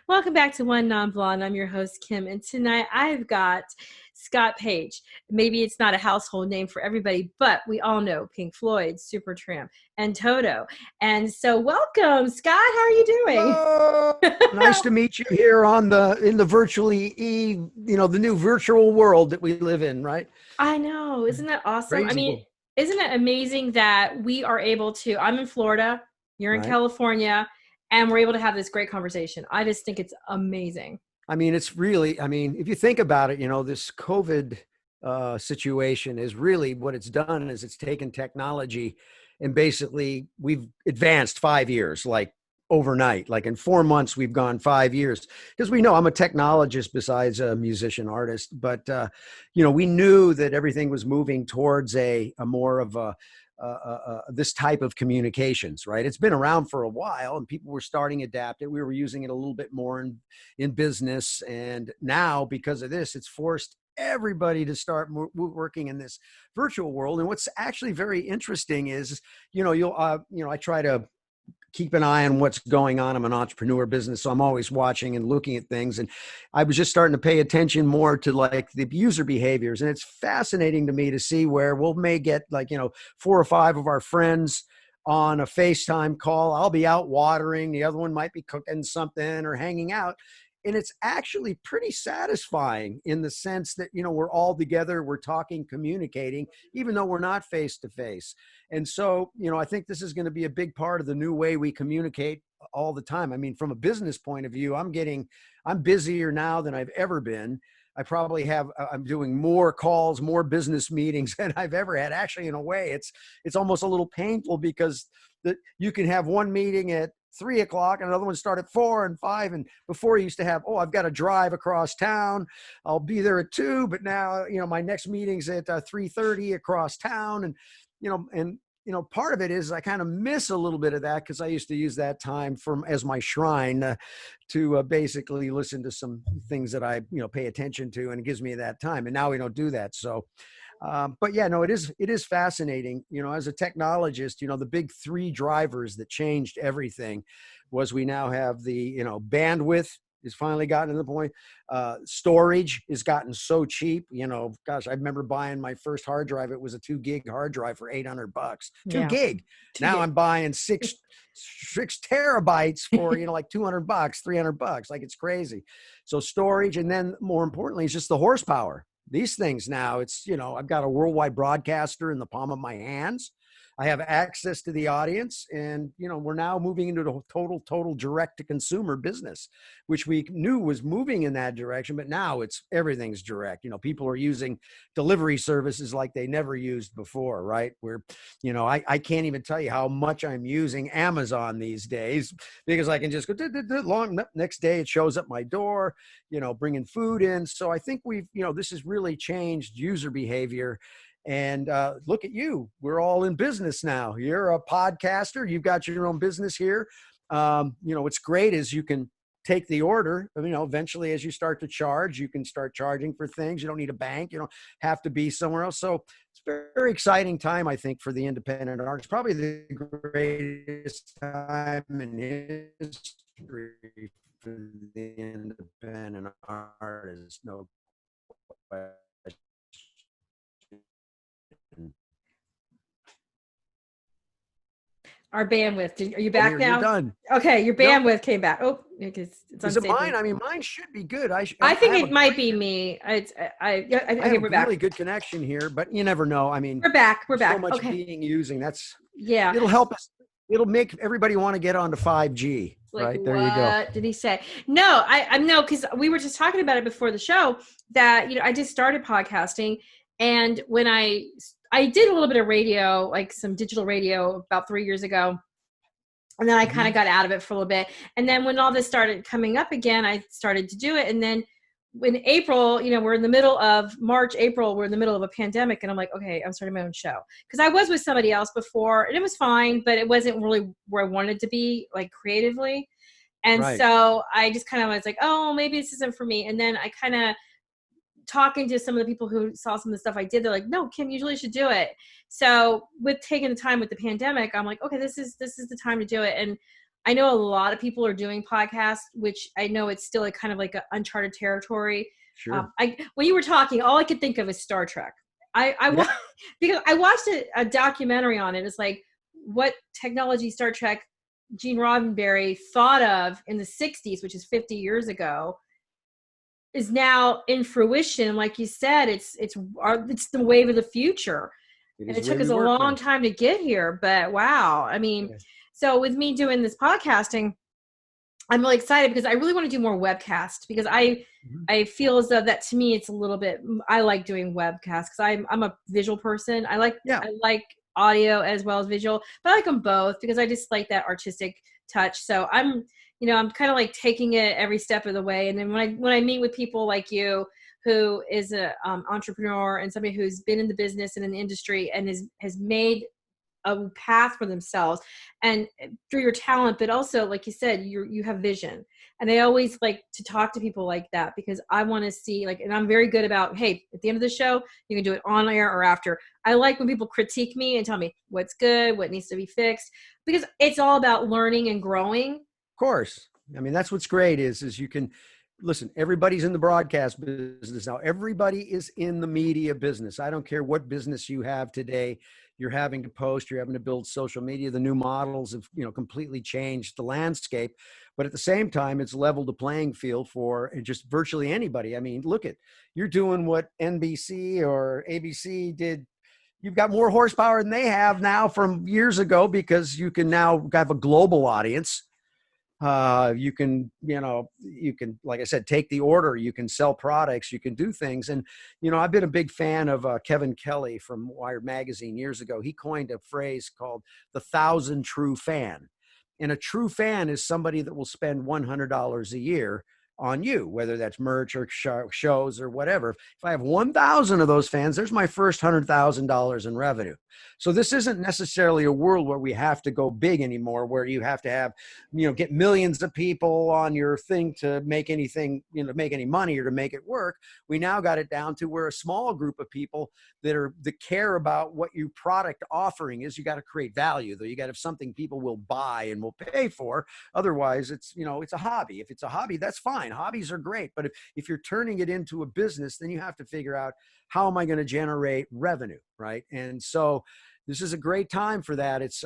Welcome back to One Non-Blonde. I'm your host, Kim, and tonight I've got Scott Page. Maybe it's not a household name for everybody, but we all know Pink Floyd, Supertramp, and Toto. And so welcome, Scott. How are you doing? Hello. Nice to meet you here in the the new virtual world that we live in, right? I know. Isn't that awesome? I mean, Crazy, isn't it amazing that we are able to, I'm in Florida, you're in right? California, and we're able to have this great conversation. I just think it's amazing. If you think about it, this COVID situation is really what it's done is it's taken technology and basically we've advanced 5 years, like overnight. Like in 4 months, we've gone 5 years because we know I'm a technologist besides a musician artist, but we knew that everything was moving towards a more of a this type of communications, right? It's been around for a while and people were starting to adapt it. We were using it a little bit more in business. And now because of this, it's forced everybody to start working in this virtual world. And what's actually very interesting is, I try to keep an eye on what's going on. I'm an entrepreneur business, so I'm always watching and looking at things. And I was just starting to pay attention more to like the user behaviors. And it's fascinating to me to see where may get like, 4 or 5 of our friends on a FaceTime call. I'll be out watering. The other one might be cooking something or hanging out. And it's actually pretty satisfying in the sense that, we're all together, we're talking, communicating, even though we're not face to face. And so, I think this is going to be a big part of the new way we communicate all the time. I mean, from a business point of view, I'm busier now than I've ever been. I'm doing more calls, more business meetings than I've ever had. Actually, in a way, it's almost a little painful because you can have one meeting at 3 o'clock and another one start at 4 and 5. And before you used to have, I've got to drive across town. I'll be there at 2, but now, my next meeting's at 3:30 across town. Part of it is I kind of miss a little bit of that because I used to use that time as my shrine to basically listen to some things that I, pay attention to, and it gives me that time. And now we don't do that. So, but yeah, no, it is fascinating. As a technologist, the big three drivers that changed everything was we now have the, bandwidth has finally gotten to the point. Storage has gotten so cheap. Gosh, I remember buying my first hard drive. It was a 2 gig hard drive for $800. Two Yeah. gig. Now I'm buying six terabytes for like $200, $300. Like it's crazy. So storage, and then more importantly, it's just the horsepower. These things now, it's, I've got a worldwide broadcaster in the palm of my hands. I have access to the audience, and, we're now moving into the total direct to consumer business, which we knew was moving in that direction, but now everything's direct. People are using delivery services like they never used before, right? Where, I can't even tell you how much I'm using Amazon these days because I can just go long next day. It shows up my door, bringing food in. So I think this has really changed user behavior. And look at you. We're all in business now. You're a podcaster. You've got your own business here. What's great is you can take the order. Eventually, as you start to charge, you can start charging for things. You don't need a bank. You don't have to be somewhere else. So it's a very exciting time, I think, for the independent artist. Probably the greatest time in history for the independent artist. No question. Our bandwidth. Are you Oh, back here, you're now? done. Okay, your No, bandwidth came back. Oh, because it's is it unstable. mine? I mean, mine should be good. I I think have a it might great, be me. I Okay, have we're a really back. good connection here, but you never know. I mean, We're back. We're there's so back. much Okay. being using. Yeah. It'll help us. It'll make everybody want to get onto 5G, Like, right? There you go. what did he say? No, I know, because we were just talking about it before the show that, I just started podcasting. And when I did a little bit of radio, like some digital radio about 3 years ago. And then I kind of Mhm. got out of it for a little bit. And then when all this started coming up again, I started to do it. And then in April, we're in the middle of March, April, we're in the middle of a pandemic. And I'm like, okay, I'm starting my own show. Because I was with somebody else before and it was fine, but it wasn't really where I wanted to be, like creatively. And Right. so I just kind of was like, oh, maybe this isn't for me. And then I kind of talking to some of the people who saw some of the stuff I did, they're like, no, Kim, you usually should do it. So with taking the time with the pandemic, I'm like, okay, this is the time to do it. And I know a lot of people are doing podcasts, which I know it's still like kind of like an uncharted territory. Sure. When you were talking, all I could think of is Star Trek. Yeah. Because I watched a documentary on it. It's like what technology Star Trek Gene Roddenberry thought of in the 60s, which is 50 years ago, is now in fruition. Like you said, it's the wave of the future. It And is it the way took we us a work long now. time to get here, but wow. I mean, Yeah. so with me doing this podcasting, I'm really excited because I really want to do more webcast because Mhm. I feel as though that to me it's a little bit I like doing webcasts because I'm a visual person. Yeah. I like audio as well as visual, but I like them both because I just like that artistic touch. So I'm kind of like taking it every step of the way. And then when I meet with people like you, who is a entrepreneur and somebody who's been in the business and in the industry and has made a path for themselves and through your talent, but also like you said, you have vision. And I always like to talk to people like that because I want to see like, and I'm very good about, hey, at the end of the show you can do it on air or after. I like when people critique me and tell me what's good, what needs to be fixed, because it's all about learning and growing. Of course. I mean, that's what's great is you can listen, everybody's in the broadcast business now. Everybody is in the media business. I don't care what business you have today. You're having to post, you're having to build social media. The new models have, completely changed the landscape. But at the same time, it's leveled the playing field for just virtually anybody. I mean, look at you're doing what NBC or ABC did. You've got more horsepower than they have now from years ago because you can now have a global audience. You can, like I said, take the order. You can sell products. You can do things. And I've been a big fan of Kevin Kelly from Wired magazine years ago. He coined a phrase called the 1,000 true fan. And a true fan is somebody that will spend $100 a year on you, whether that's merch or shows or whatever. If I have 1,000 of those fans, there's my first $100,000 in revenue. So this isn't necessarily a world where we have to go big anymore, where you have to have, get millions of people on your thing to make anything, make any money or to make it work. We now got it down to where a small group of people that care about what your product offering is. You got to create value, though. You got to have something people will buy and will pay for. Otherwise, it's a hobby. If it's a hobby, that's fine. Hobbies are great. But if you're turning it into a business, then you have to figure out, how am I going to generate revenue, right? And so this is a great time for that. It's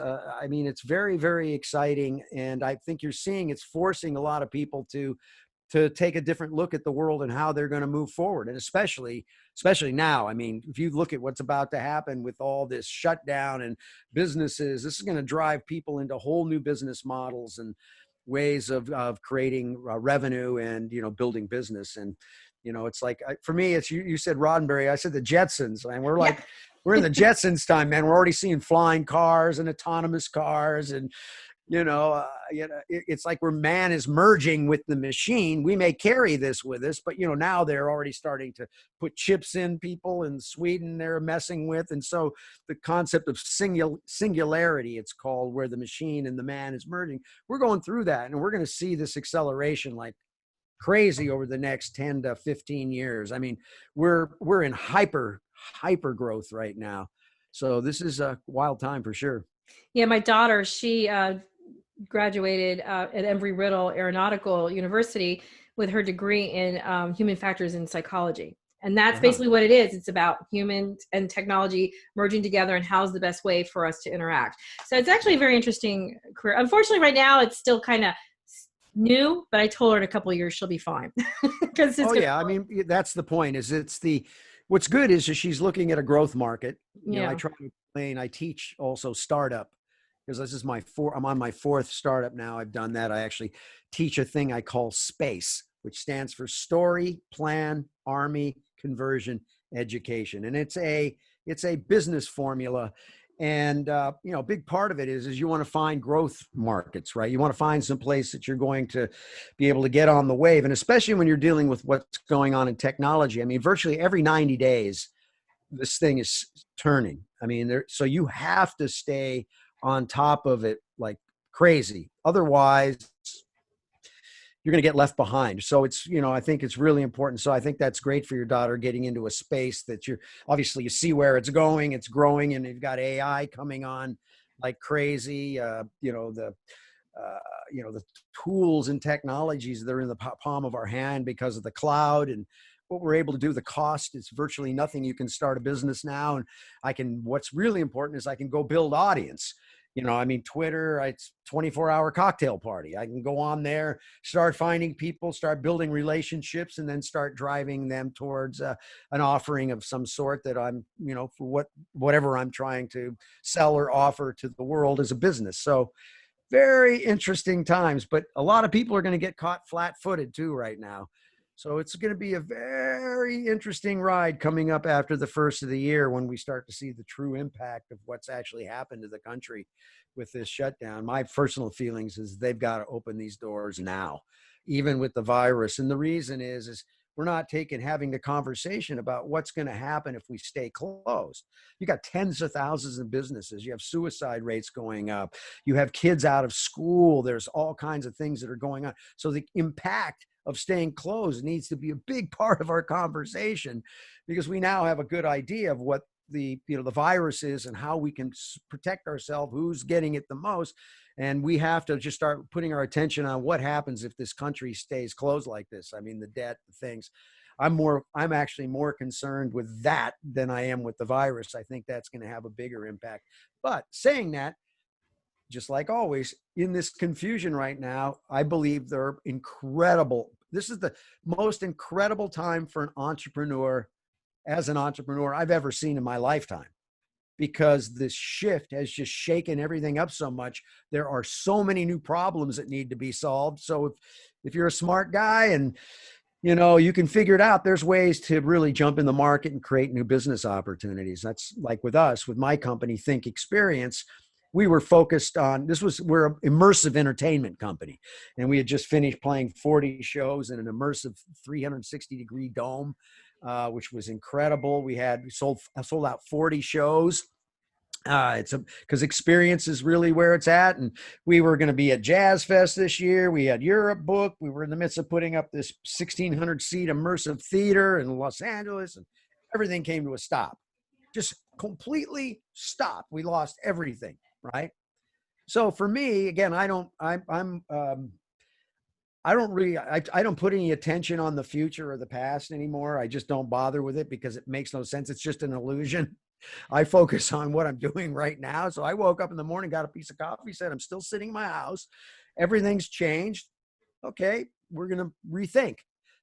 very, very exciting. And I think you're seeing it's forcing a lot of people to take a different look at the world and how they're going to move forward. And especially now, I mean, if you look at what's about to happen with all this shutdown and businesses, this is going to drive people into whole new business models and ways of creating revenue and, building business. And, it's like, for me, it's, you said Roddenberry, I said the Jetsons, and Yeah. we're in the Jetsons time, man. We're already seeing flying cars and autonomous cars. And, it's like where man is merging with the machine. We may carry this with us, but, now they're already starting to put chips in people in Sweden they're messing with. And so the concept of singularity, it's called, where the machine and the man is merging, we're going through that. And we're going to see this acceleration like crazy over the next 10 to 15 years. I mean, we're in hyper growth right now. So this is a wild time for sure. Yeah, my daughter, she graduated at Embry-Riddle Aeronautical University with her degree in human factors in psychology. And that's Uh-huh. basically what it is. It's about human and technology merging together and how's the best way for us to interact. So it's actually a very interesting career. Unfortunately, right now, it's still kind of new, but I told her in a couple of years she'll be fine because it's Oh going to, yeah, I mean, that's the point. What's good is that she's looking at a growth market. I yeah. try to explain. I teach also startup, because this is I'm on my fourth startup now. I've done that. I actually teach a thing I call SPACE, which stands for Story, Plan, Army, Conversion, Education, and it's a business formula. And a big part of it is you want to find growth markets, right? You want to find some place that you're going to be able to get on the wave. And especially when you're dealing with what's going on in technology. I mean, virtually every 90 days, this thing is turning. I mean, so you have to stay on top of it like crazy. Otherwise, you're going to get left behind. So I think it's really important. So I think that's great for your daughter, getting into a space that obviously you see where it's going, it's growing, and you've got AI coming on like crazy. the tools and technologies that are in the palm of our hand because of the cloud and what we're able to do. The cost is virtually nothing. You can start a business now, and what's really important is I can go build audience. I mean, Twitter, it's 24-hour cocktail party. I can go on there, start finding people, start building relationships, and then start driving them towards an offering of some sort that I'm, for whatever I'm trying to sell or offer to the world as a business. So very interesting times, but a lot of people are going to get caught flat-footed too right now. So it's going to be a very interesting ride coming up after the first of the year when we start to see the true impact of what's actually happened to the country with this shutdown. My personal feelings is they've got to open these doors now, even with the virus. And the reason is we're not having the conversation about what's going to happen if we stay closed. You got tens of thousands of businesses. You have suicide rates going up. You have kids out of school. There's all kinds of things that are going on. So the impact of staying closed needs to be a big part of our conversation, because we now have a good idea of what the virus is and how we can protect ourselves, who's getting it the most. And we have to just start putting our attention on what happens if this country stays closed like this. I mean, the debt, the things. I'm actually more concerned with that than I am with the virus. I think that's going to have a bigger impact. But saying that, just like always, in this confusion right now, I believe there are incredible. This is the most incredible time for an entrepreneur, as an entrepreneur, I've ever seen in my lifetime, because this shift has just shaken everything up so much. There are so many new problems that need to be solved. So if you're a smart guy and you can figure it out, there's ways to really jump in the market and create new business opportunities. That's like with us, with my company, Think Experience. We were focused on, we're an immersive entertainment company. And we had just finished playing 40 shows in an immersive 360-degree dome, which was incredible. We sold out 40 shows. Because experience is really where it's at. And we were going to be at Jazz Fest this year. We had Europe booked. We were in the midst of putting up this 1,600 seat immersive theater in Los Angeles, and everything came to a stop. Just completely stopped. We lost everything. Right. So for me, again, I don't put any attention on the future or the past anymore. I just don't bother with it because it makes no sense. It's just an illusion. I focus on what I'm doing right now. So I woke up in the morning, got a piece of coffee, said, I'm still sitting in my house. Everything's changed. Okay. We're going to rethink.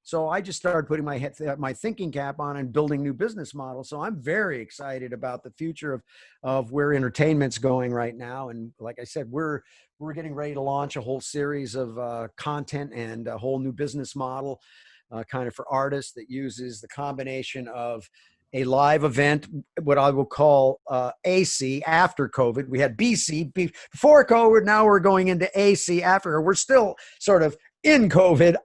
So I just started putting my thinking cap on and building new business models. So I'm very excited about the future of where entertainment's going right now. And like I said, we're getting ready to launch a whole series of content and a whole new business model kind of for artists that uses the combination of a live event, what I will call AC after COVID. We had BC before COVID. Now we're going into AC after. We're still sort of in COVID.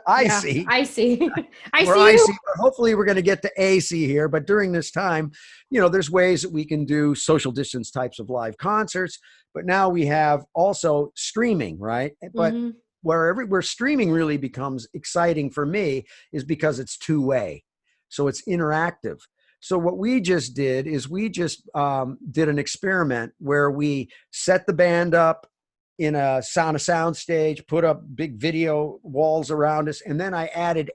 I see. I see. We're icy, but hopefully we're going to get to AC here. But during this time, there's ways that we can do social distance types of live concerts. But now we have also streaming, right? But where streaming really becomes exciting for me is because it's two-way. So it's interactive. So what we just did is we just did an experiment where we set the band up in a sound stage, put up big video walls around us. And then I added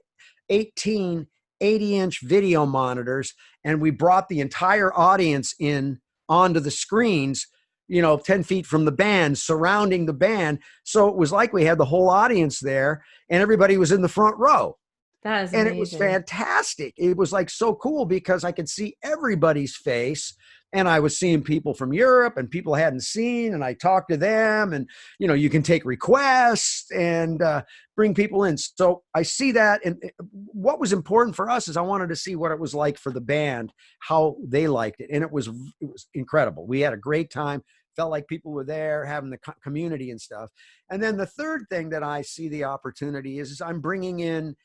18 80-inch video monitors, and we brought the entire audience in onto the screens, 10 feet from the band, surrounding the band. So it was like we had the whole audience there and everybody was in the front row. That is amazing. And it was fantastic. It was like so cool because I could see everybody's face, and I was seeing people from Europe and people I hadn't seen, and I talked to them, and you can take requests and bring people in. So I see that. And what was important for us is I wanted to see what it was like for the band, how they liked it. And it was incredible. We had a great time. Felt like people were there having the community and stuff. And then the third thing that I see the opportunity is I'm bringing in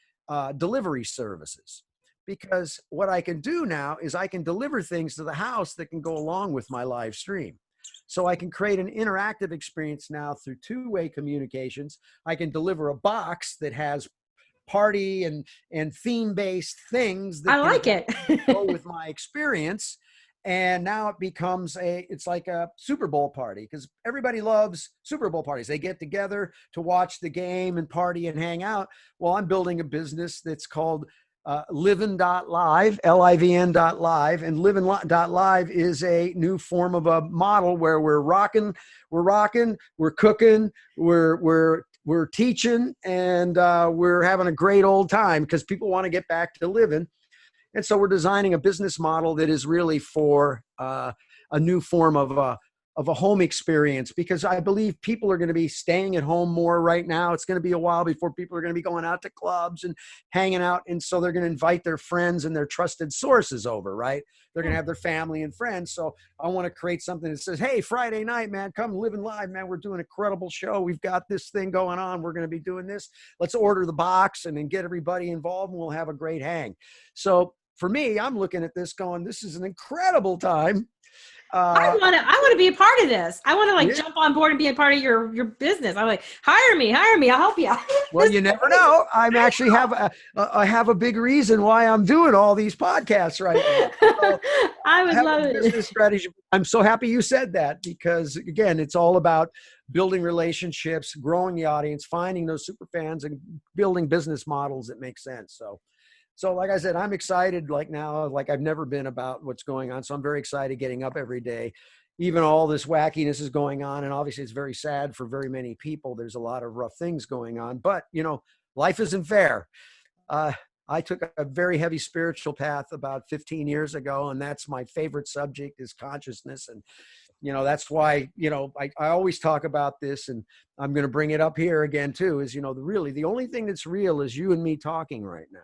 delivery services, because what I can do now is I can deliver things to the house that can go along with my live stream. So I can create an interactive experience now through two-way communications. I can deliver a box that has party and theme-based things that I like it. go with my experience. And now it becomes it's like a Super Bowl party because everybody loves Super Bowl parties. They get together to watch the game and party and hang out. Well, I'm building a business that's called livin.live, livn.live. And livin.live is a new form of a model where we're rocking, we're cooking, we're teaching, and we're having a great old time because people want to get back to living. And so we're designing a business model that is really for a new form of a home experience, because I believe people are going to be staying at home more right now. It's going to be a while before people are going to be going out to clubs and hanging out. And so they're going to invite their friends and their trusted sources over, right? They're going to have their family and friends. So I want to create something that says, hey, Friday night, man, come Living Live, man. We're doing an incredible show. We've got this thing going on. We're going to be doing this. Let's order the box and then get everybody involved and we'll have a great hang. So for me, I'm looking at this going, this is an incredible time. I want to be a part of this. I want to like Yeah. jump on board and be a part of your business. I'm like, hire me, I'll help you. Well, you never know. I'm actually I have a big reason why I'm doing all these podcasts right now. So I would love it. Business strategy. I'm so happy you said that because again, it's all about building relationships, growing the audience, finding those super fans, and building business models that make sense. So like I said, I'm excited like now, like I've never been about what's going on. So I'm very excited getting up every day. Even all this wackiness is going on. And obviously it's very sad for very many people. There's a lot of rough things going on, but you know, life isn't fair. I took a very heavy spiritual path about 15 years ago. And that's my favorite subject is consciousness. And, you know, that's why, you know, I always talk about this, and I'm going to bring it up here again too, is, you know, really the only thing that's real is you and me talking right now.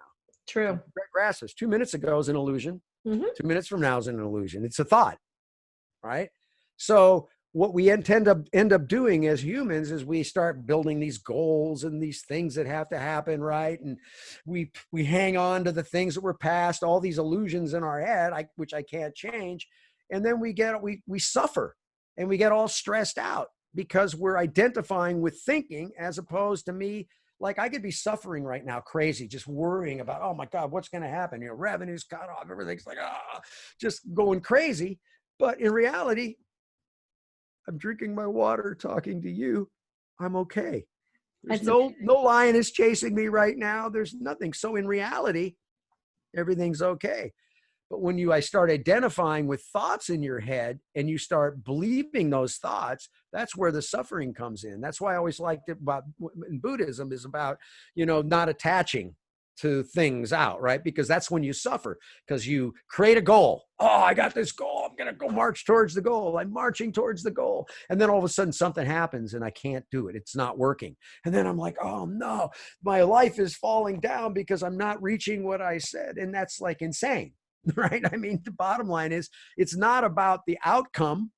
True. Grass is 2 minutes ago is an illusion. Mm-hmm. 2 minutes from now is an illusion. It's a thought, right? So what we end up doing as humans is we start building these goals and these things that have to happen, right? And we hang on to the things that were past, all these illusions in our head, which I can't change. And then we suffer and we get all stressed out because we're identifying with thinking as opposed to me. Like I could be suffering right now, crazy, just worrying about, oh my God, what's going to happen? You know, revenue's cut off, everything's like, just going crazy. But in reality, I'm drinking my water, talking to you. I'm okay. There's no lion is chasing me right now. There's nothing. So in reality, everything's okay. But when I start identifying with thoughts in your head and you start believing those thoughts, that's where the suffering comes in. That's why I always liked it about in Buddhism is about, you know, not attaching to things out, right? Because that's when you suffer, because you create a goal. Oh, I got this goal. I'm going to go march towards the goal. I'm marching towards the goal. And then all of a sudden something happens and I can't do it. It's not working. And then I'm like, oh no, my life is falling down because I'm not reaching what I said. And that's like insane. Right? I mean, the bottom line is it's not about the outcome.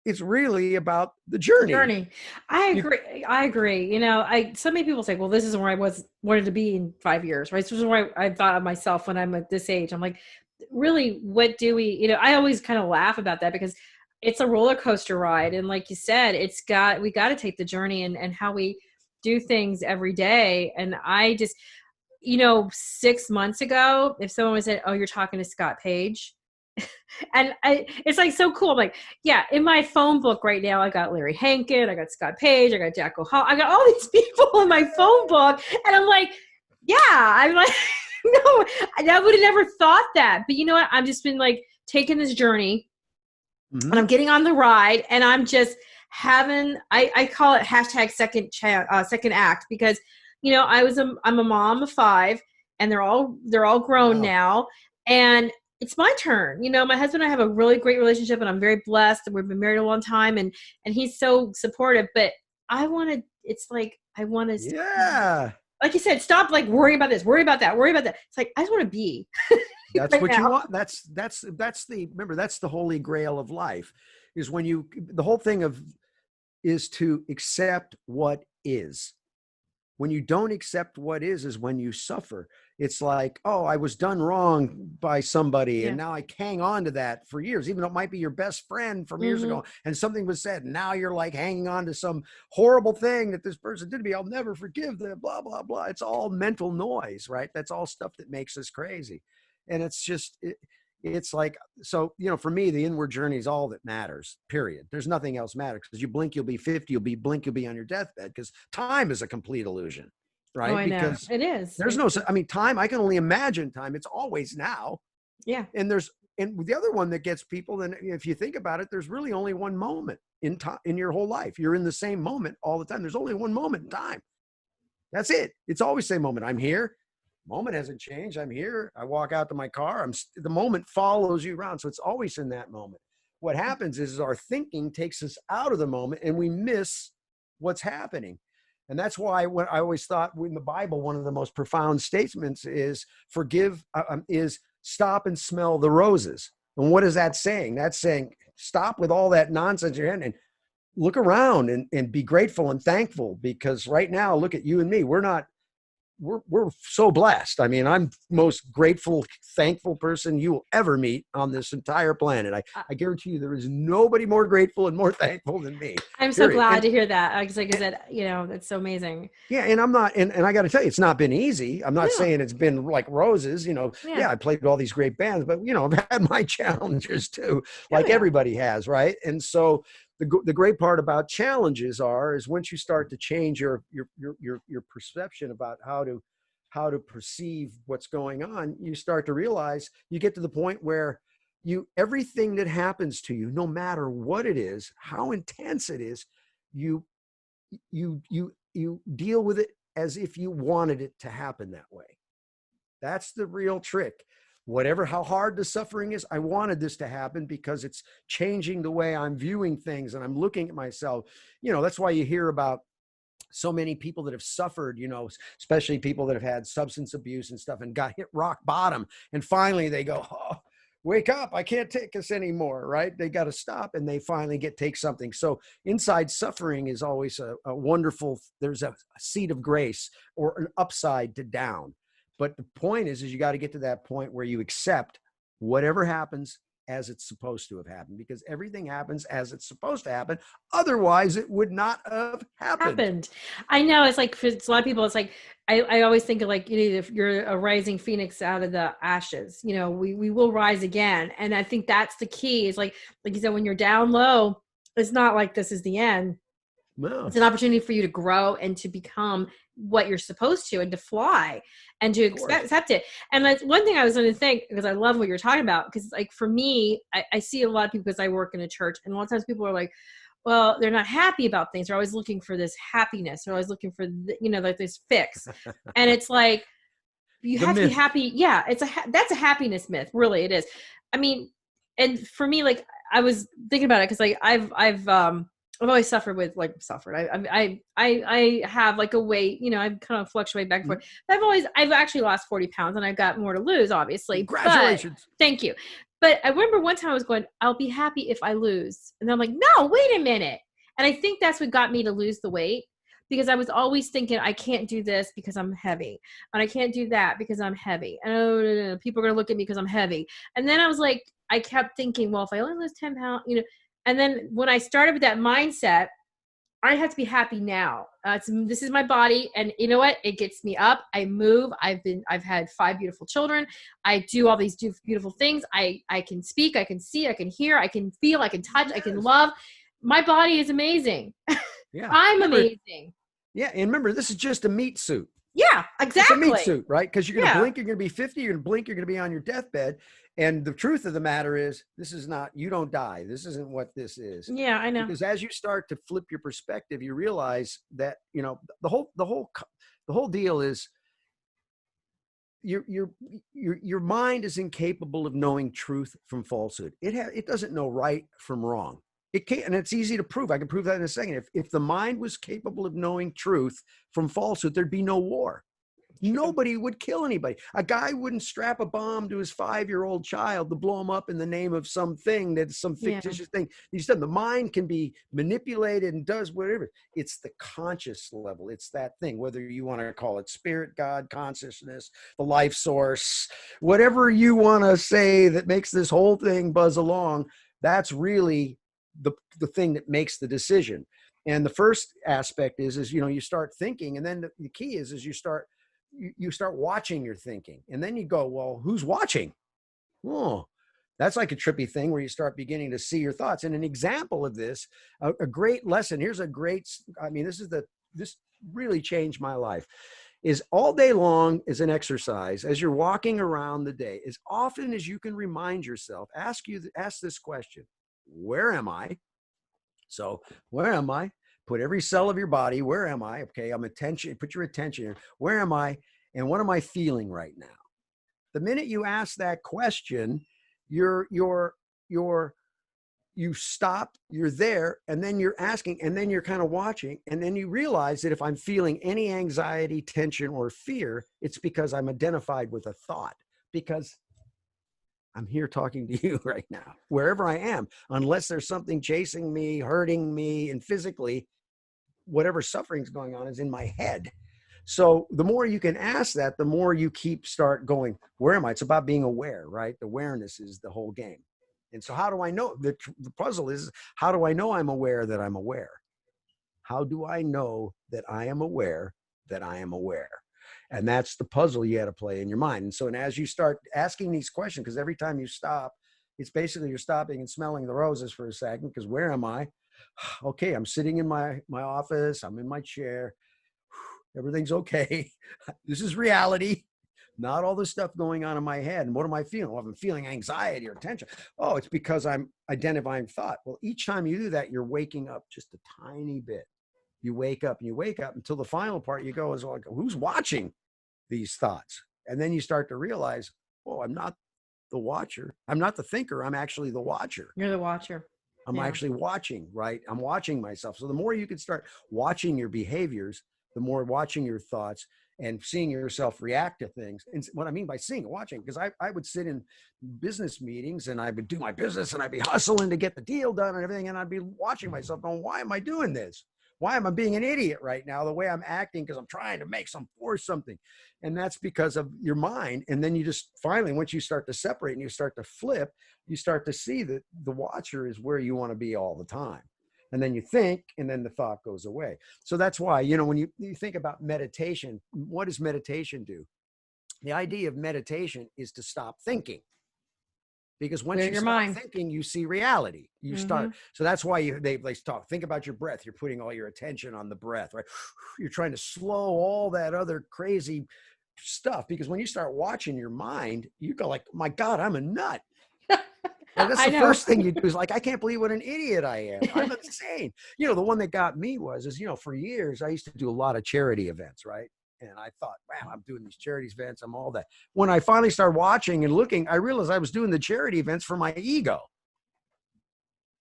It's really about the journey. I agree. You know, so many people say, well, this is where I wanted to be in 5 years, right? This is where I thought of myself when I'm at this age. I'm like, really, what do we, you know, I always kind of laugh about that because it's a roller coaster ride. And like you said, we got to take the journey and how we do things every day. And I just, you know, 6 months ago, if someone would say, oh, you're talking to Scott Page. And it's like so cool. I'm like, yeah, in my phone book right now, I got Larry Hankin, I got Scott Page, I got Jack O'Hall, I got all these people in my phone book. And I'm like, yeah, I'm like, no, I would have never thought that. But you know what? I've just been like taking this journey and I'm getting on the ride and I'm just having, I call it hashtag second act because you know, I'm a mom of 5 and they're all grown now. And it's my turn. You know, my husband and I have a really great relationship and I'm very blessed and we've been married a long time and he's so supportive, but I want to, Yeah. Like you said, stop like worrying about this, worry about that, worry about that. It's like, I just want to be. That's right what now. You want. That's the holy grail of life is when the whole thing is to accept what is. When you don't accept what is when you suffer. It's like, oh, I was done wrong by somebody. And now I hang on to that for years, even though it might be your best friend from years ago. And something was said. And now you're like hanging on to some horrible thing that this person did to me. I'll never forgive them, blah, blah, blah. It's all mental noise, right? That's all stuff that makes us crazy. And it's just, it's like, so, for me, the inward journey is all that matters, period. There's nothing else matters, because you blink, you'll be 50, blink, you'll be on your deathbed, because time is a complete illusion, Oh, right? I know. Because It is. there's no, I mean, time, I can only imagine time. It's always now. Yeah. And the other one that gets people, then if you think about it, there's really only one moment in time in your whole life. You're in the same moment all the time. There's only one moment in time. That's it. It's always the same moment. I'm here. Moment hasn't changed. I'm here. I walk out to my car. The moment follows you around. So it's always in that moment. What happens is our thinking takes us out of the moment and we miss what's happening. And that's why what I always thought in the Bible, one of the most profound statements is is stop and smell the roses. And what is that saying? That's saying stop with all that nonsense you're in and look around and be grateful and thankful, because right now, look at you and me. We're so blessed. I mean, I'm the most grateful, thankful person you will ever meet on this entire planet. I guarantee you there is nobody more grateful and more thankful than me. I'm so glad to hear that. Like I said, that's so amazing. Yeah. And I'm not, and I got to tell you, it's not been easy. I'm not saying it's been like roses, yeah, I played with all these great bands, but I've had my challenges too, like everybody has. Right. And so the great part about challenges is once you start to change your perception about how to perceive what's going on, you start to realize, you get to the point where everything that happens to you, no matter what it is, how intense it is, you deal with it as if you wanted it to happen that way. That's the real trick. How hard the suffering is, I wanted this to happen because it's changing the way I'm viewing things and I'm looking at myself. That's why you hear about so many people that have suffered, especially people that have had substance abuse and stuff and got hit rock bottom. And finally they go, oh, wake up, I can't take this anymore, right? They got to stop, and they finally take something. So inside suffering is always a wonderful, there's a seed of grace or an upside to down. But the point is you got to get to that point where you accept whatever happens as it's supposed to have happened, because everything happens as it's supposed to happen. Otherwise, it would not have happened. I know. It's like for a lot of people, it's like, I always think of like, if you're a rising phoenix out of the ashes, we will rise again. And I think that's the key, is like you said, when you're down low, it's not like this is the end. No. It's an opportunity for you to grow and to become what you're supposed to, and to fly and to accept it. And that's one thing I was going to think, because I love what you're talking about, because like for me, I see a lot of people, because I work in a church, and a lot of times people are like, well, they're not happy about things. They're always looking for this happiness. They're always looking for, like this fix. And it's like, you have to be happy. Yeah. That's a happiness myth. Really, it is. I mean, and for me, like I was thinking about it, because like I've always suffered with I have like a weight, I kind of fluctuate back and forth. I've actually lost 40 pounds, and I've got more to lose, obviously. Congratulations. Thank you. But I remember one time I was going, I'll be happy if I lose. And I'm like, no, wait a minute. And I think that's what got me to lose the weight, because I was always thinking, I can't do this because I'm heavy, and I can't do that because I'm heavy. And no, people are going to look at me because I'm heavy. And then I was like, I kept thinking, well, if I only lose 10 pounds, and then when I started with that mindset, I have to be happy now. This is my body, and you know what? It gets me up. I move. I've had 5 beautiful children. I do all these beautiful things. I can speak. I can see. I can hear. I can feel. I can touch. I can love. My body is amazing. Yeah, I'm amazing. Yeah, and remember, this is just a meat suit. Yeah, exactly. It's a meat suit, right? Because you're going to blink, you're going to be 50. You're going to blink, you're going to be on your deathbed. And the truth of the matter is, this is not, you don't die. This isn't what this is. Yeah, I know. Because as you start to flip your perspective, you realize that, the whole deal is your mind is incapable of knowing truth from falsehood. It doesn't know right from wrong. It can't, and it's easy to prove. I can prove that in a second. If the mind was capable of knowing truth from falsehood, there'd be no war. Nobody would kill anybody. A guy wouldn't strap a bomb to his 5-year-old child to blow him up in the name of something that's some fictitious thing. He's done. The mind can be manipulated and does whatever. It's the conscious level. It's that thing, whether you want to call it spirit, God, consciousness, the life source, whatever you want to say that makes this whole thing buzz along. That's really the thing that makes the decision. And the first aspect is you start thinking, and then the key is you start watching your thinking, and then you go, well, who's watching? Oh, That's like a trippy thing where you start beginning to see your thoughts. And an example of this, a great lesson, here's a great, I mean, this really changed my life, is all day long is an exercise. As you're walking around the day, as often as you can remind yourself, ask this question: where am I? So where am I? Put every cell of your body, where am I? Okay, put your attention here. Where am I? And what am I feeling right now? The minute you ask that question, you're you stop, you're there, and then you're asking, and then you're kind of watching, and then you realize that if I'm feeling any anxiety, tension, or fear, it's because I'm identified with a thought, because I'm here talking to you right now, wherever I am, unless there's something chasing me, hurting me, and physically, whatever suffering's going on is in my head. So the more you can ask that, the more you start going, where am I? It's about being aware, right? The awareness is the whole game. And so how do I know? The puzzle is, how do I know I'm aware that I'm aware? How do I know that I am aware that I am aware? And that's the puzzle you got to play in your mind. And so, and as you start asking these questions, because every time you stop, it's basically you're stopping and smelling the roses for a second, because where am I? Okay, I'm sitting in my office. I'm in my chair. Everything's okay. This is reality, not all the stuff going on in my head. And what am I feeling? Well, if I'm feeling anxiety or tension, oh, it's because I'm identifying thought. Well, each time you do that, you're waking up just a tiny bit. You wake up and you wake up until the final part you go is like, who's watching these thoughts? And then you start to realize, oh, I'm not the watcher. I'm not the thinker. I'm actually the watcher. You're the watcher. I'm actually watching, right? I'm watching myself. So the more you can start watching your behaviors, the more watching your thoughts and seeing yourself react to things. And what I mean by watching, because I would sit in business meetings and I would do my business and I'd be hustling to get the deal done and everything. And I'd be watching myself going, why am I doing this? Why am I being an idiot right now? The way I'm acting, because I'm trying to make force something. And that's because of your mind. And then you just finally, once you start to separate and you start to flip, you start to see that the watcher is where you want to be all the time. And then you think, and then the thought goes away. So that's why, when you think about meditation, what does meditation do? The idea of meditation is to stop thinking. Because once you start thinking, you see reality. You start. So that's why they talk. Think about your breath. You're putting all your attention on the breath, right? You're trying to slow all that other crazy stuff. Because when you start watching your mind, you go like, my God, I'm a nut. And that's the first thing you do is like, I can't believe what an idiot I am. I'm insane. The one that got me was for years, I used to do a lot of charity events, right? And I thought, wow, I'm doing these charity events. I'm all that. When I finally started watching and looking, I realized I was doing the charity events for my ego,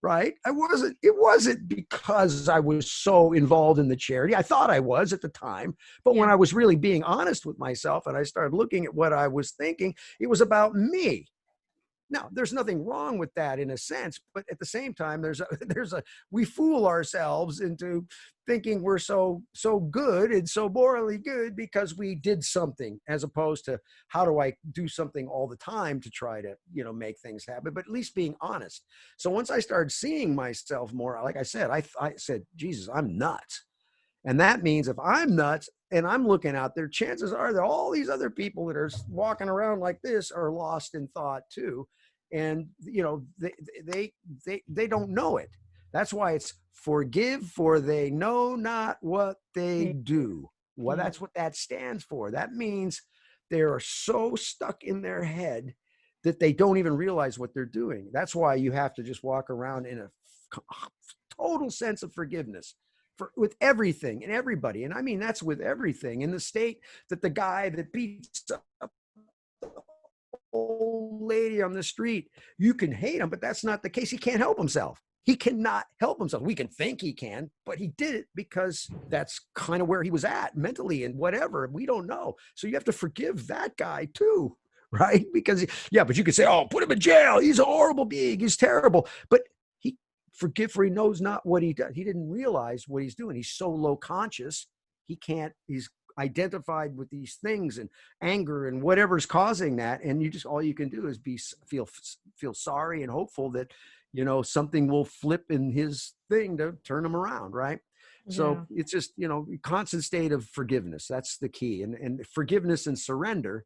right? It wasn't because I was so involved in the charity. I thought I was at the time, but when I was really being honest with myself and I started looking at what I was thinking, it was about me. Now, there's nothing wrong with that in a sense, but at the same time, we fool ourselves into thinking we're so good and so morally good because we did something, as opposed to how do I do something all the time to try to, make things happen, but at least being honest. So once I started seeing myself more, like I said, I said, Jesus, I'm nuts. And that means if I'm nuts and I'm looking out there, chances are that all these other people that are walking around like this are lost in thought too. And, they don't know it. That's why it's forgive, for they know not what they do. Well, that's what that stands for. That means they are so stuck in their head that they don't even realize what they're doing. That's why you have to just walk around in a total sense of forgiveness. With everything and everybody. And I mean, that's with everything. In the state that the guy that beats up the old lady on the street, you can hate him, but that's not the case. He can't help himself. He cannot help himself. We can think he can, but he did it because that's kind of where he was at mentally and whatever. We don't know. So you have to forgive that guy too, right? Because, but you could say, oh, put him in jail. He's a horrible being. He's terrible. But forgive, for he knows not what he does. He didn't realize what he's doing. He's so low conscious. He's identified with these things and anger and whatever's causing that. And all you can do is feel sorry and hopeful that, something will flip in his thing to turn him around. Right. Yeah. So it's just, constant state of forgiveness. That's the key. And forgiveness and surrender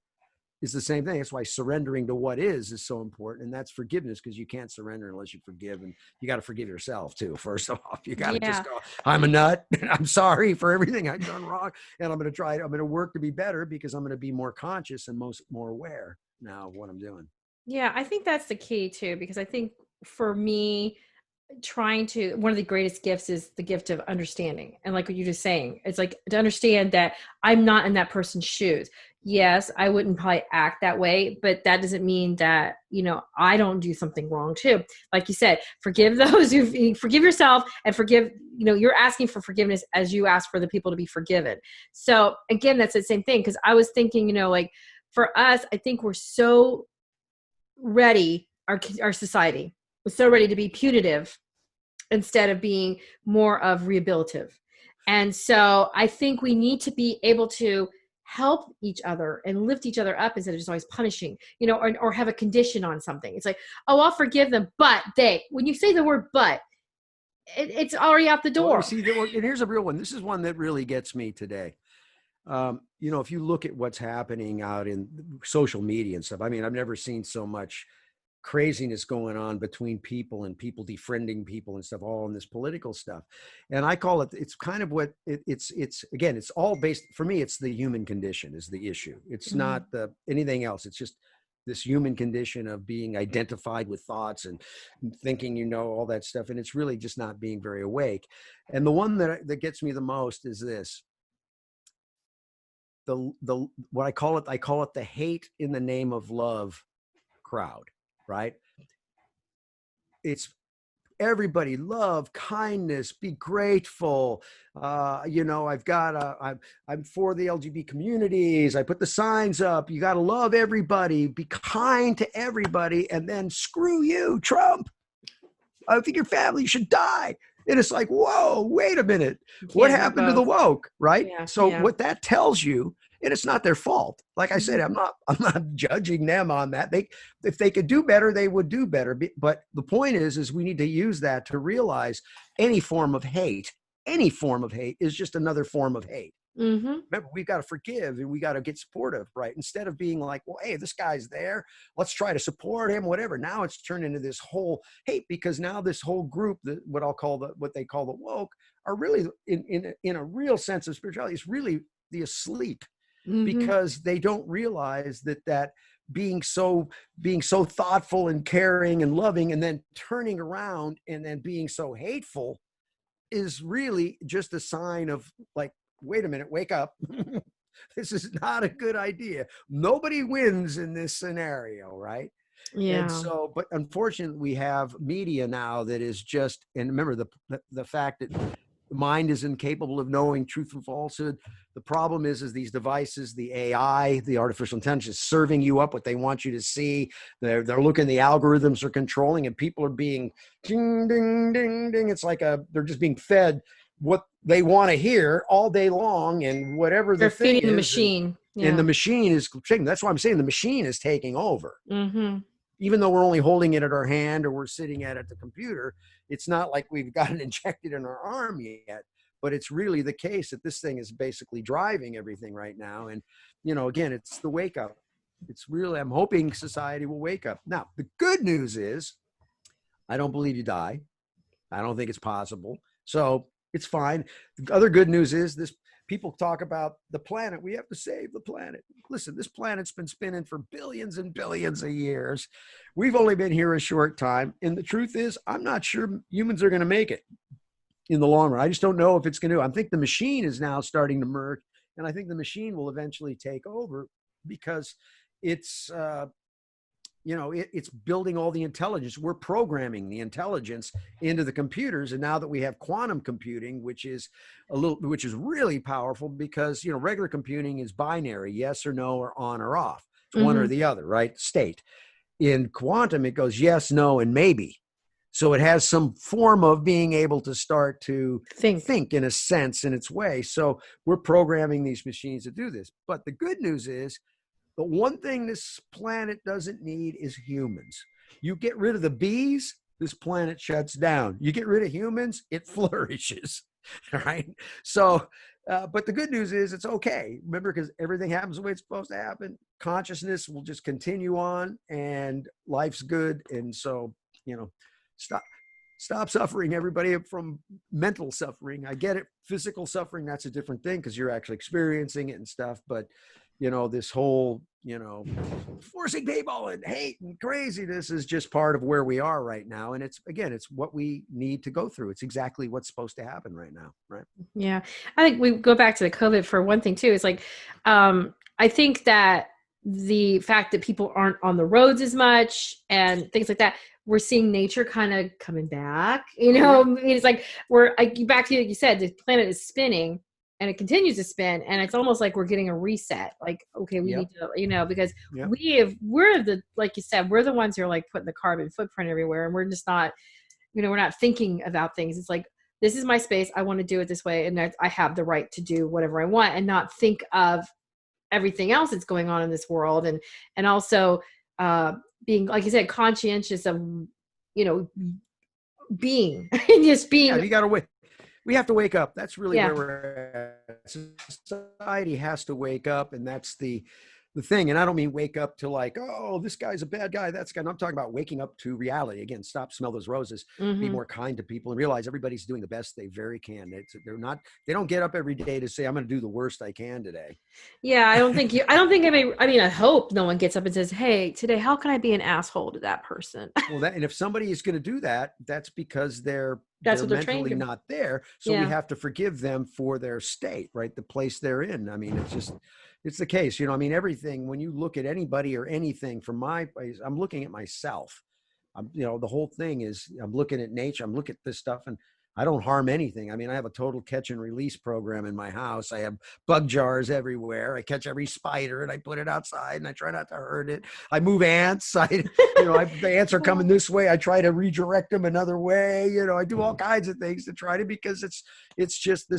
is the same thing. That's why surrendering to what is so important. And that's forgiveness, because you can't surrender unless you forgive. And you got to forgive yourself too. First off, you got to just Yeah. go, I'm a nut. I'm sorry for everything I've done wrong. And I'm going to work to be better, because I'm going to be more conscious and more aware now of what I'm doing. Yeah, I think that's the key too, because I think for me, trying to one of the greatest gifts is the gift of understanding. And like what you're just saying, it's like to understand that I'm not in that person's shoes. Yes, I wouldn't probably act that way, but that doesn't mean that, I don't do something wrong too. Like you said, forgive those who forgive yourself, and forgive, you're asking for forgiveness as you ask for the people to be forgiven. So again, that's the same thing. Cause I was thinking, like for us, I think we're so ready, our society was so ready to be punitive instead of being more of rehabilitative. And so I think we need to be able to help each other and lift each other up instead of just always punishing, or have a condition on something. It's like, oh, I'll forgive them, but when you say the word but, it's already out the Well, you door. see, and here's a real one. This is one that really gets me today. If you look at what's happening out in social media and stuff, I mean, I've never seen so much craziness going on between people, and people defriending people and stuff, all in this political stuff. And I call it's kind of what it's again, it's all based, for me, it's the human condition is the issue. It's not anything else. It's just this human condition of being identified with thoughts and thinking, all that stuff. And it's really just not being very awake. And the one that gets me the most is this. What I call it the hate in the name of love crowd, right? It's everybody love, kindness, be grateful. I'm for the LGBT communities. I put the signs up. You got to love everybody, be kind to everybody, and then screw you, Trump. I think your family should die. And it's like, whoa, wait a minute. What happened to the woke, right? Yeah, So yeah. what that tells you, and it's not their fault. Like I said, I'm not judging them on that. If they could do better, they would do better. But the point is we need to use that to realize any form of hate is just another form of hate. Mm-hmm. Remember, we've got to forgive, and we got to get supportive, right? Instead of being like, well, hey, this guy's there, let's try to support him, whatever. Now it's turned into this whole hate, because now this whole group, what they call the woke, are really in a real sense of spirituality, is really the asleep, because they don't realize that being so thoughtful and caring and loving, and then turning around and then being so hateful, is really just a sign of like, wait a minute, wake up. This is not a good idea. Nobody wins in this scenario, right? Yeah. And so, but unfortunately, we have media now that is just, and remember the fact that the mind is incapable of knowing truth from falsehood. The problem is these devices, the AI, the artificial intelligence, is serving you up what they want you to see. They're looking, the algorithms are controlling, and people are being ding, ding, ding, ding. It's like they're just being fed what they want to hear all day long, and whatever the They're thing feeding the is. machine. And the machine is taking. That's why I'm saying the machine is taking over. Mm-hmm. Even though we're only holding it at our hand, or we're sitting at the computer, it's not like we've got it injected in our arm yet. But it's really the case that this thing is basically driving everything right now. And, again, it's the wake up. It's really, I'm hoping society will wake up. Now, the good news is I don't believe you die. I don't think it's possible. So it's fine. The other good news is this. People talk about the planet. We have to save the planet. Listen, this planet's been spinning for billions and billions of years. We've only been here a short time. And the truth is, I'm not sure humans are going to make it in the long run. I just don't know if it's going to. I think the machine is now starting to merge. And I think the machine will eventually take over, because it's, it's building all the intelligence. We're programming the intelligence into the computers. And now that we have quantum computing, which is really powerful, because, regular computing is binary, yes or no, or on or off. It's one or the other, right? State. In quantum, it goes yes, no, and maybe. So it has some form of being able to start to think in a sense, in its way. So we're programming these machines to do this. But the good news is, the one thing this planet doesn't need is humans. You get rid of the bees, this planet shuts down. You get rid of humans, it flourishes, right? So But the good news is it's okay. Remember, because everything happens the way it's supposed to happen. Consciousness will just continue on, and life's good. And so, stop stop suffering, everybody, from mental suffering. I get it. Physical suffering, that's a different thing because you're actually experiencing it and stuff. But this whole, forcing people and hate and craziness is just part of where we are right now. And it's what we need to go through. It's exactly what's supposed to happen right now. Right. Yeah. I think we go back to the COVID for one thing too. It's like, I think that the fact that people aren't on the roads as much and things like that, we're seeing nature kind of coming back, Oh, it's like we're like, back to, like you said, the planet is spinning and it continues to spin. And it's almost like we're getting a reset. Like, okay, we yeah. need to, because Yep. we're the, like you said, we're the ones who are like putting the carbon footprint everywhere. And we're just not, we're not thinking about things. It's like, this is my space. I want to do it this way. And I have the right to do whatever I want and not think of everything else that's going on in this world. And also being, like you said, conscientious of, being, and just Yeah. being. You got to wait. We have to wake up. That's really Yeah. where we're at. Society has to wake up, and that's the thing. And I don't mean wake up to like, oh, this guy's a bad guy. That's guy. I'm talking about waking up to reality. Again, stop, smell those roses, be Mm-hmm. more kind to people, and realize everybody's doing the best they very can. They don't get up every day to say, I'm going to do the worst I can today. Yeah. I hope no one gets up and says, hey, today, how can I be an asshole to that person? Well, and if somebody is going to do that, that's because they're That's what they're trained mentally to. not there. So we Yeah. have to forgive them for their state, right? The place they're in. I mean, it's the case. Everything, when you look at anybody or anything from my place, I'm looking at myself. The whole thing is I'm looking at nature. I'm looking at this stuff, and I don't harm anything. I mean, I have a total catch and release program in my house. I have bug jars everywhere. I catch every spider and I put it outside and I try not to hurt it. I move ants. The ants are coming this way. I try to redirect them another way. I do all kinds of things to try to, because it's just,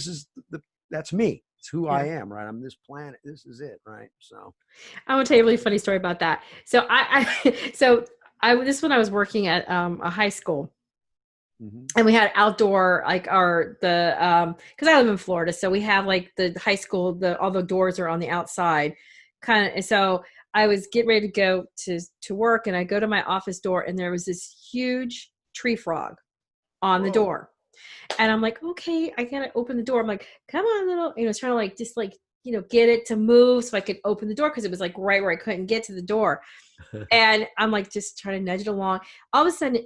that's me. It's who I Yeah. am, right? I'm this planet. This is it, right? So. I want to tell you a really funny story about that. So this is when I was working at a high school. Mm-hmm. And we had outdoor, like because I live in Florida, so we have like the high school, all the doors are on the outside, kind of. And so I was getting ready to go to work, and I go to my office door, and there was this huge tree frog on the Whoa. door, and I'm like, okay, I gotta open the door. I'm like, come on, little, trying to like just like get it to move so I could open the door because it was like right where I couldn't get to the door, and I'm like just trying to nudge it along. All of a sudden,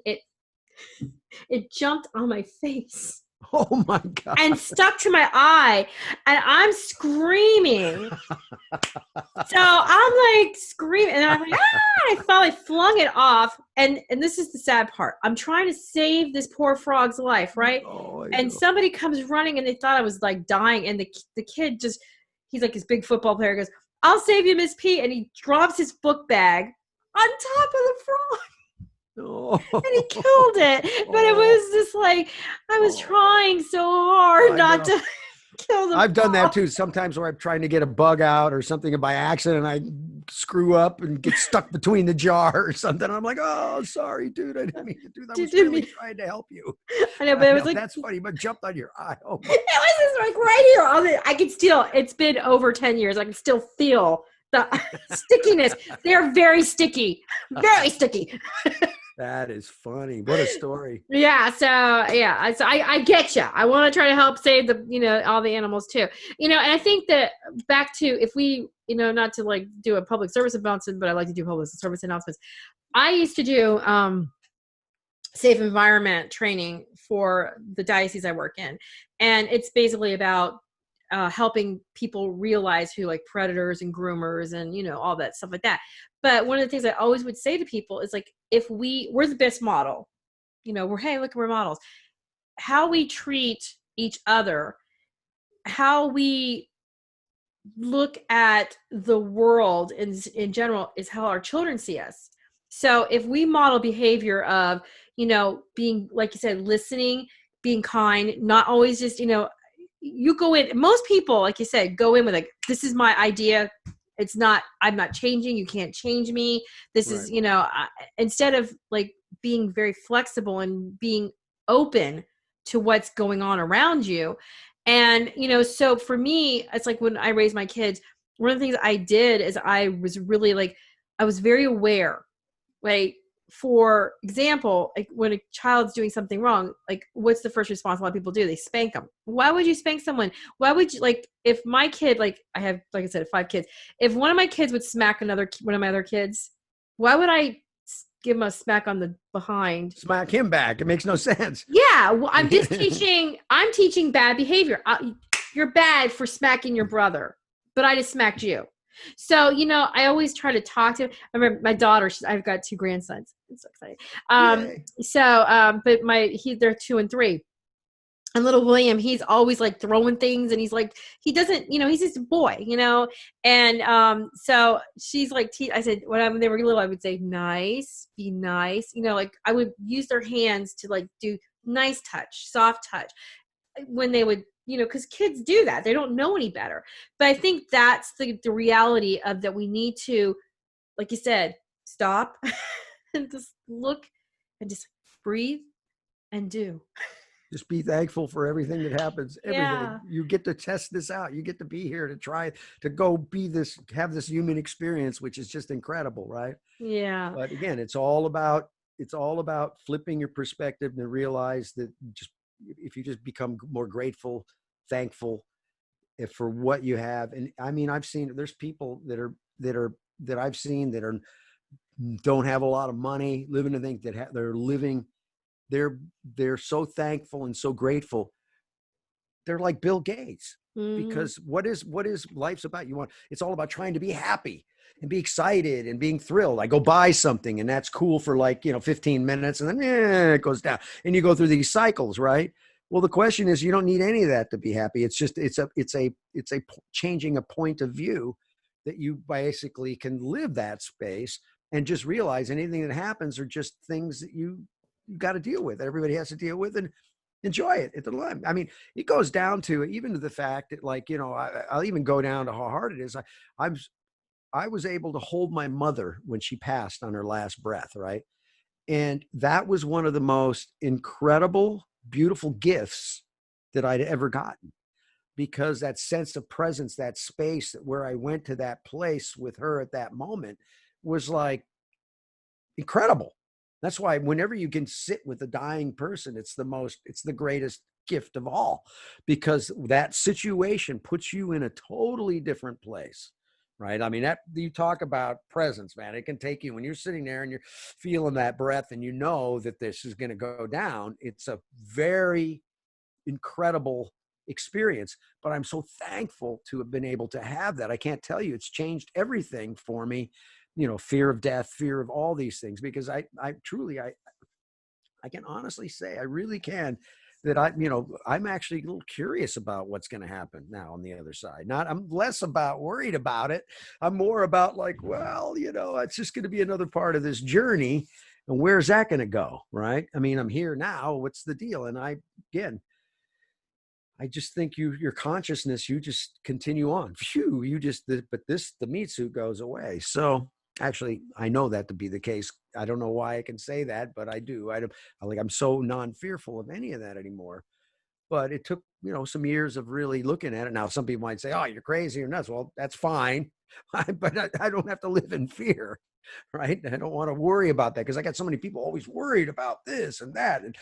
it jumped on my face Oh my God. and stuck to my eye, and I'm screaming. So I'm like screaming, and I'm like, ah! I finally flung it off, and this is the sad part. I'm trying to save this poor frog's life, right? Oh, And somebody comes running, and they thought I was like dying, and the kid he's like this big football player, goes, "I'll save you, Miss P," and he drops his book bag on top of the frog. Oh. And he killed it. But it was just like, I was trying so hard not to kill the I've done that frog. too. Sometimes where I'm trying to get a bug out or something, and by accident I screw up and get stuck between the jar or something. I'm like, oh, sorry, dude. I didn't mean to do that. I was really trying to help you. I know, but it was like, that's funny, but jumped on your eye. Oh my. it was just like right here. I can still, it's been over 10 years. I can still feel the stickiness. They're very sticky, very sticky. That is funny. What a story. Yeah. So I get you. I want to try to help save all the animals too. And I think that back to, if we, not to like do a public service announcement, but I like to do public service announcements. I used to do safe environment training for the diocese I work in, and it's basically about helping people realize who like predators and groomers and all that stuff like that. But one of the things I always would say to people is like, if we're the best model, hey, look, we're models. How we treat each other, how we look at the world in general is how our children see us. So if we model behavior of, being, like you said, listening, being kind, not always just, you go in, most people, like you said, go in with like, this is my idea. I'm not changing. You can't change me. This is, instead of like being very flexible and being open to what's going on around you. And, so for me, it's like when I raised my kids, one of the things I did is I was really like, I was very aware. Like, for example, like when a child's doing something wrong, like what's the first response a lot of people do? They spank them. Why would you spank someone? Why would you, like, if my kid, like I have, like I said, 5 kids, if one of my kids would smack one of my other kids, why would I give him a smack on the behind? Smack him back. It makes no sense. Yeah, well, I'm teaching bad behavior. You're bad for smacking your brother, but I just smacked you. So, I always try to talk to, I remember my daughter, I've got 2 grandsons. It's so exciting. Yay. But they're 2 and 3. And little William, he's always like throwing things, and he's like, he doesn't, he's just a boy, and so she's like, I said, when they were little, I would say, nice, be nice, like I would use their hands to like do nice touch, soft touch, when they would, because kids do that, they don't know any better. But I think that's the reality of that. We need to, like you said, stop and just look and just breathe and do. Just be thankful for everything that happens. Everything. Yeah. You get to test this out. You get to be here to try to go have this human experience, which is just incredible, right? Yeah. But again, it's all about flipping your perspective and realize that if you just become more grateful, thankful for what you have. And I mean, I've seen there's people that I've seen that don't have a lot of money, living in things they're living. They're so thankful and so grateful. They're like Bill Gates, because what is life's about? It's all about trying to be happy and be excited and being thrilled. I go buy something and that's cool for 15 minutes, and then it goes down, and you go through these cycles, right? Well, the question is, you don't need any of that to be happy. It's just, it's a changing a point of view that you basically can live that space and just realize anything that happens are just things that you got to deal with. Everybody has to deal with, and enjoy it at the time. I mean, it goes down to even to the fact that I'll even go down to how hard it is. I was able to hold my mother when she passed on her last breath. Right. And that was one of the most incredible, beautiful gifts that I'd ever gotten, because that sense of presence, that space that where I went to that place with her at that moment was like incredible. That's why whenever you can sit with a dying person, it's the greatest gift of all, because that situation puts you in a totally different place. Right. I mean, that you talk about presence, man, it can take you when you're sitting there and you're feeling that breath and you know that this is going to go down. It's a very incredible experience, but I'm so thankful to have been able to have that. I can't tell you, it's changed everything for me, fear of death, fear of all these things, because I truly, I can honestly say, I really can, that I'm actually a little curious about what's going to happen now on the other side. I'm less about worried about it. I'm more about like, well, it's just going to be another part of this journey. And where's that going to go? Right. I mean, I'm here now. What's the deal? And I just think your consciousness, you just continue on. Phew, the meat suit goes away. So actually, I know that to be the case. I don't know why I can say that, but I do. I'm so non-fearful of any of that anymore. But it took, some years of really looking at it. Now, some people might say, oh, you're crazy or nuts. Well, that's fine. But I don't have to live in fear. Right. I don't want to worry about that, because I got so many people always worried about this and that. And,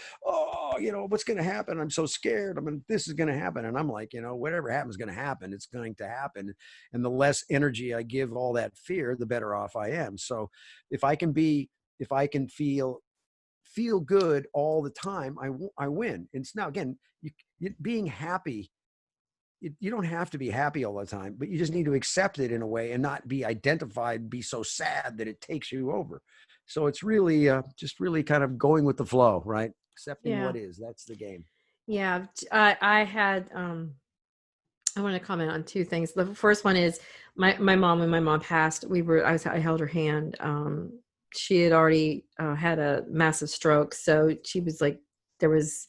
what's going to happen? I'm so scared. This is going to happen. And I'm like, whatever happens is going to happen. It's going to happen. And the less energy I give all that fear, the better off I am. So if I can feel good all the time, I win. And it's now, again, being happy, you don't have to be happy all the time, but you just need to accept it in a way and not be identified, be so sad that it takes you over. So it's really just really kind of going with the flow, right? Accepting what is. That's the game. Yeah. I had, I want to comment on 2 things. The first one is my mom, when my mom passed, I held her hand. She had already had a massive stroke. So she was like, there was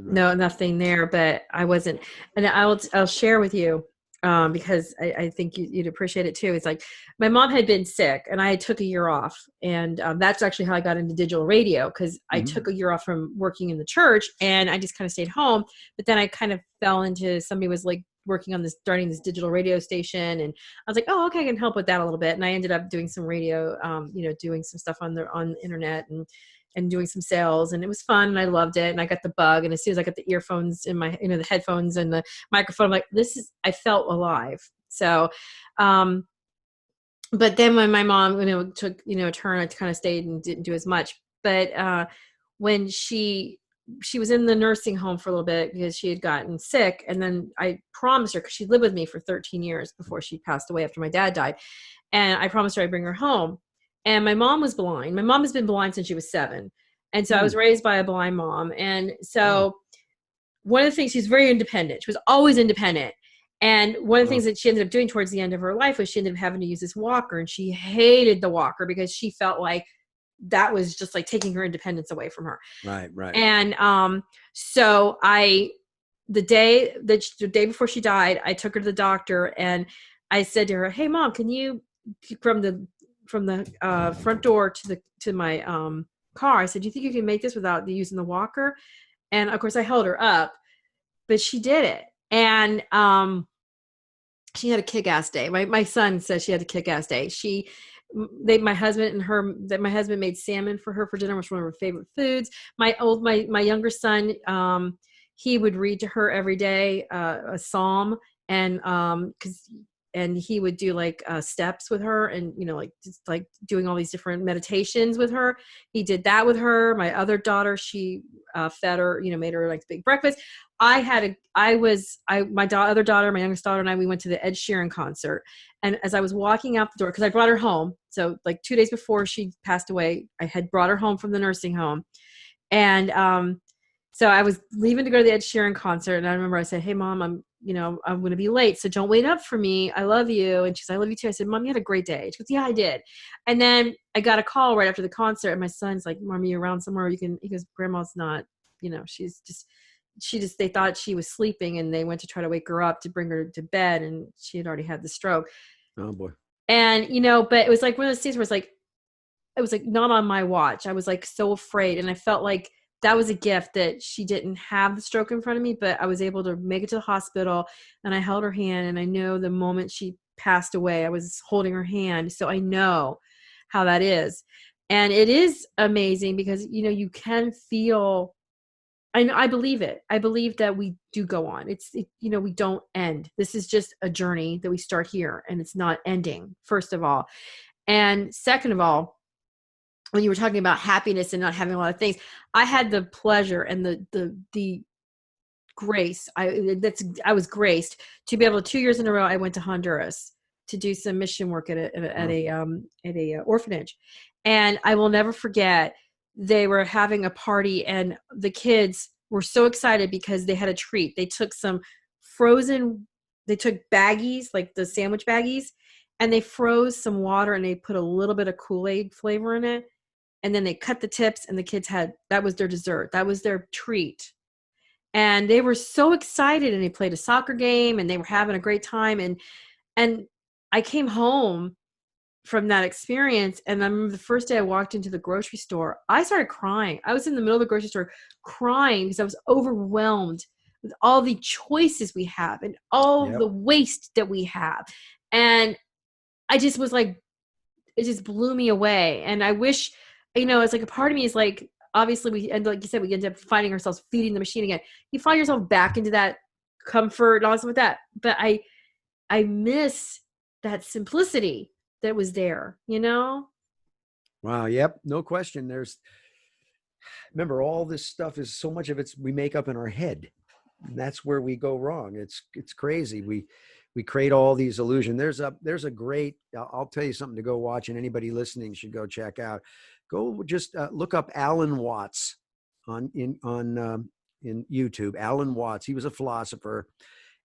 nothing there, but I wasn't. And I'll share with you. because I think you'd appreciate it too. It's like my mom had been sick and I took a year off. And that's actually how I got into digital radio, because I Hmm. took a year off from working in the church and I just kind of stayed home. But then I kind of fell into, somebody was like working on this, starting this digital radio station. And I was like, oh, okay, I can help with that a little bit. And I ended up doing some radio, doing some stuff on the internet and doing some sales, and it was fun and I loved it. And I got the bug. And as soon as I got the earphones in my, the headphones and the microphone, I'm like, I felt alive. So, um, but then when my mom, took, a turn, I kind of stayed and didn't do as much. But, when she was in the nursing home for a little bit because she had gotten sick. And then I promised her, because she lived with me for 13 years before she passed away after my dad died. And I promised her I'd bring her home. And my mom was blind. My mom has been blind since she was 7. And so I was Hmm. raised by a blind mom. And Wow. so one of the things, she's very independent. She was always independent. And one of the Wow. things that she ended up doing towards the end of her life was she ended up having to use this walker. And she hated the walker because she felt like that was just like taking her independence away from her. Right. Right. And so the day before she died, I took her to the doctor and I said to her, "Hey, mom, can you, from the front door to my car?" I said, "Do you think you can make this without using the walker?" And of course, I held her up, but she did it. And she had a kick-ass day. My son says she had a kick-ass day. My husband and her, that my husband made salmon for her for dinner, which was one of her favorite foods. My younger son, he would read to her every day, a psalm. And because and he would do like steps with her, and like just like doing all these different meditations with her. He did that with her. My other daughter, she fed her, made her like big breakfast. Other daughter, my youngest daughter, and I, we went to the Ed Sheeran concert. And as I was walking out the door, because I brought her home, so like 2 days before she passed away, I had brought her home from the nursing home. And so I was leaving to go to the Ed Sheeran concert, and I remember I said, "Hey, mom, I'm going to be late, so don't wait up for me. I love you." And she's, "I love you too." I said, "Mom, you had a great day." She goes, "Yeah, I did." And then I got a call right after the concert, and my son's like, "Mom, are you around somewhere? You can." He goes, "Grandma's not. They thought she was sleeping, and they went to try to wake her up to bring her to bed, and she had already had the stroke." Oh boy. And but it was like one of those things where it was like not on my watch. I was like so afraid, and I felt like that was a gift that she didn't have the stroke in front of me, but I was able to make it to the hospital, and I held her hand, and I know the moment she passed away, I was holding her hand. So I know how that is. And it is amazing because you can feel, I believe it. I believe that we do go on. We don't end. This is just a journey that we start here, and it's not ending, first of all. And second of all, when you were talking about happiness and not having a lot of things, I had the pleasure and the grace. I was graced to be able to, 2 years in a row, I went to Honduras to do some mission work Wow. at a orphanage. And I will never forget, they were having a party and the kids were so excited because they had a treat. They took some frozen, they took baggies, like the sandwich baggies, and they froze some water and they put a little bit of Kool-Aid flavor in it. And then they cut the tips, and the kids had, that was their dessert. That was their treat. And they were so excited, and they played a soccer game and they were having a great time. And I came home from that experience, and I remember the first day I walked into the grocery store, I started crying. I was in the middle of the grocery store crying because I was overwhelmed with all the choices we have and all Yep. the waste that we have. And I just was like, it just blew me away. And I wish, it's like a part of me is like, obviously we end, like you said, we end up finding ourselves feeding the machine again. You find yourself back into that comfort and all stuff like that. But I miss that simplicity that was there. Wow. Yep. No question. Remember, all this stuff is, so much of it's we make up in our head. And that's where we go wrong. It's crazy. We create all these illusions. There's a great, I'll tell you something to go watch, and anybody listening should go check out. Go just look up Alan Watts in YouTube. Alan Watts. He was a philosopher,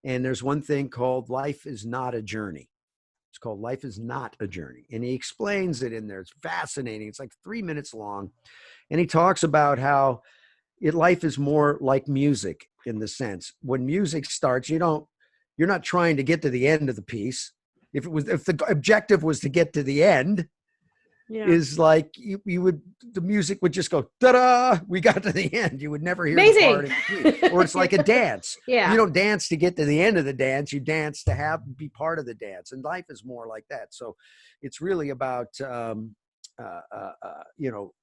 and there's one thing called "Life is not a journey." It's called "Life is Not a Journey," and he explains it in there. It's fascinating. It's like 3 minutes long, and he talks about how life is more like music, in the sense when music starts, you're not trying to get to the end of the piece. If the objective was to get to the end, Yeah. is like you would, the music would just go ta-da, we got to the end. You would never hear the Amazing. part in between. Or it's like a dance. You Yeah. don't dance to get to the end of the dance, you dance to be part of the dance. And life is more like that. So it's really about you know,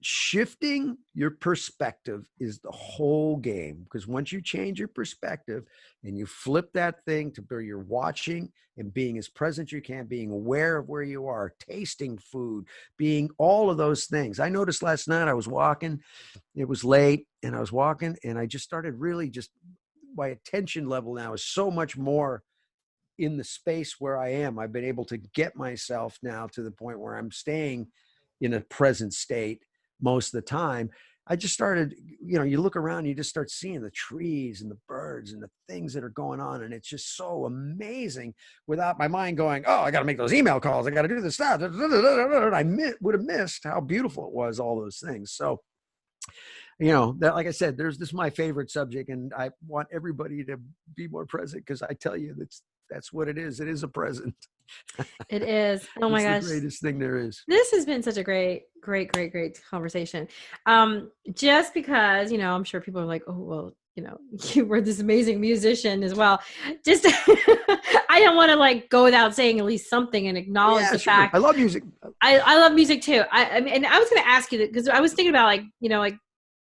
shifting your perspective is the whole game. Because once you change your perspective and you flip that thing to where you're watching and being as present you can, being aware of where you are, tasting food, being all of those things. I noticed last night I was walking, it was late, and I was walking, and I just started really just, my attention level now is so much more in the space where I am. I've been able to get myself now to the point where I'm staying in a present state most of the time. I just started, you know, you look around, you just start seeing the trees and the birds and the things that are going on. And it's just so amazing without my mind going, oh, I got to make those email calls. I got to do this stuff. I would have missed how beautiful it was, all those things. So, you know, that, like I said, this is my favorite subject, and I want everybody to be more present, because I tell you, that's what it is. It is a present. It is. Oh my It's the gosh. greatest thing there is. This has been such a great conversation. Just because, you know, I'm sure people are like, oh, well, you know, you were this amazing musician as well. Just, I don't want to like go without saying at least something and acknowledge the Sure. fact. I love music. I love music too. I mean, and I was going to ask you that because I was thinking about like, you know, like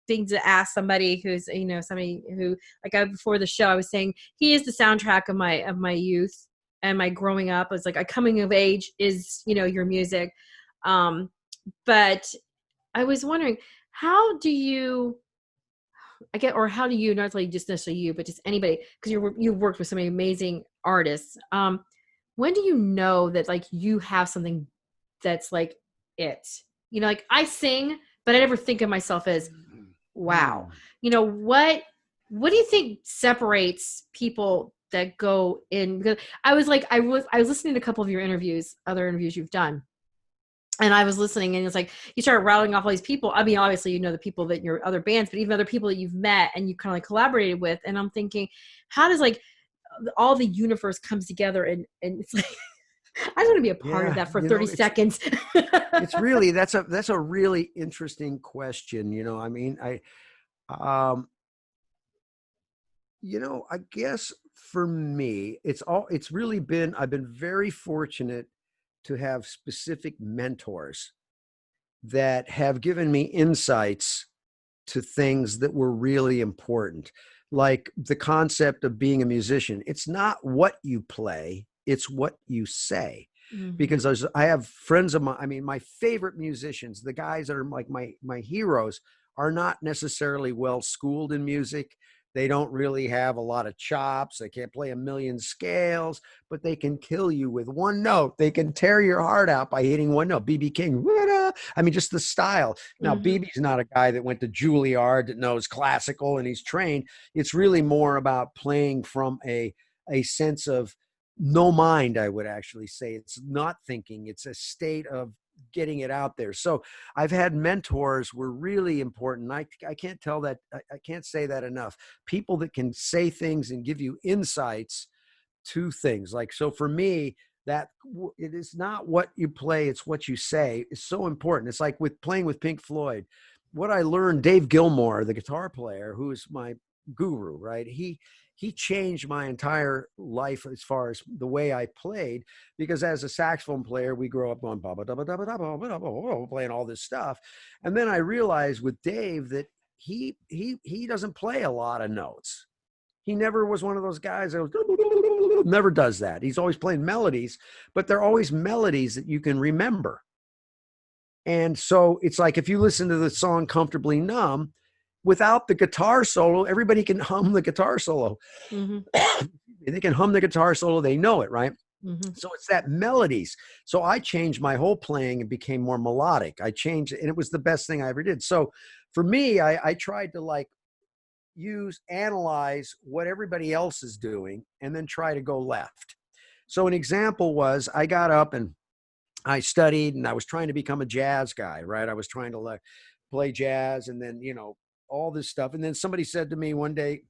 things to ask somebody who's, you know, somebody who before the show, I was saying he is the soundtrack of my youth and my growing up. It's like a coming of age is, you know, your music. But I was wondering, how do you, how do you, not like just necessarily you, but just anybody, because you've worked with so many amazing artists. When do you know that like you have something that's like it? You know, like I sing, but I never think of myself as wow. You know, what do you think separates people that go in? Because I was listening to a couple of your interviews, other interviews you've done. And I was listening, and it's like you start rattling off all these people. I mean, obviously, you know the people that your other bands, but even other people that you've met and you kind of like collaborated with. And I'm thinking, how does like all the universe comes together? And it's like I just want to be a part of that for 30 seconds. It's really, that's a really interesting question. You know, I mean, you know, I guess for me, it's really been, I've been very fortunate to have specific mentors that have given me insights to things that were really important. Like the concept of being a musician. It's not what you play, it's what you say. Mm-hmm. Because I have friends of mine, I mean, my favorite musicians, the guys that are like my heroes, are not necessarily well schooled in music. They don't really have a lot of chops. They can't play a million scales, but they can kill you with one note. They can tear your heart out by hitting one note. BB King, I mean, just the style. Now, BB's not a guy that went to Juilliard that knows classical and he's trained. It's really more about playing from a sense of no mind, I would actually say. It's not thinking. It's a state of getting it out there. So I've had mentors were really important. I can't tell that. I can't say that enough. People that can say things and give you insights to things. Like, so for me, that it is not what you play, it's what you say is so important. It's like with playing with Pink Floyd. What I learned, Dave Gilmour, the guitar player, who is my guru, right? He changed my entire life as far as the way I played, because as a saxophone player, we grow up going playing all this stuff. And then I realized with Dave that he doesn't play a lot of notes. He never was one of those guys that was, never does that. He's always playing melodies, but they're always melodies that you can remember. And so it's like if you listen to the song Comfortably Numb, without the guitar solo, everybody can hum the guitar solo. Mm-hmm. They can hum the guitar solo. They know it, right? Mm-hmm. So it's that melodies. So I changed my whole playing and became more melodic. I changed it, and it was the best thing I ever did. So for me, I tried to like analyze what everybody else is doing and then try to go left. So an example was I got up and I studied, and I was trying to become a jazz guy, right? I was trying to like play jazz, and then, you know, all this stuff. And then somebody said to me one day,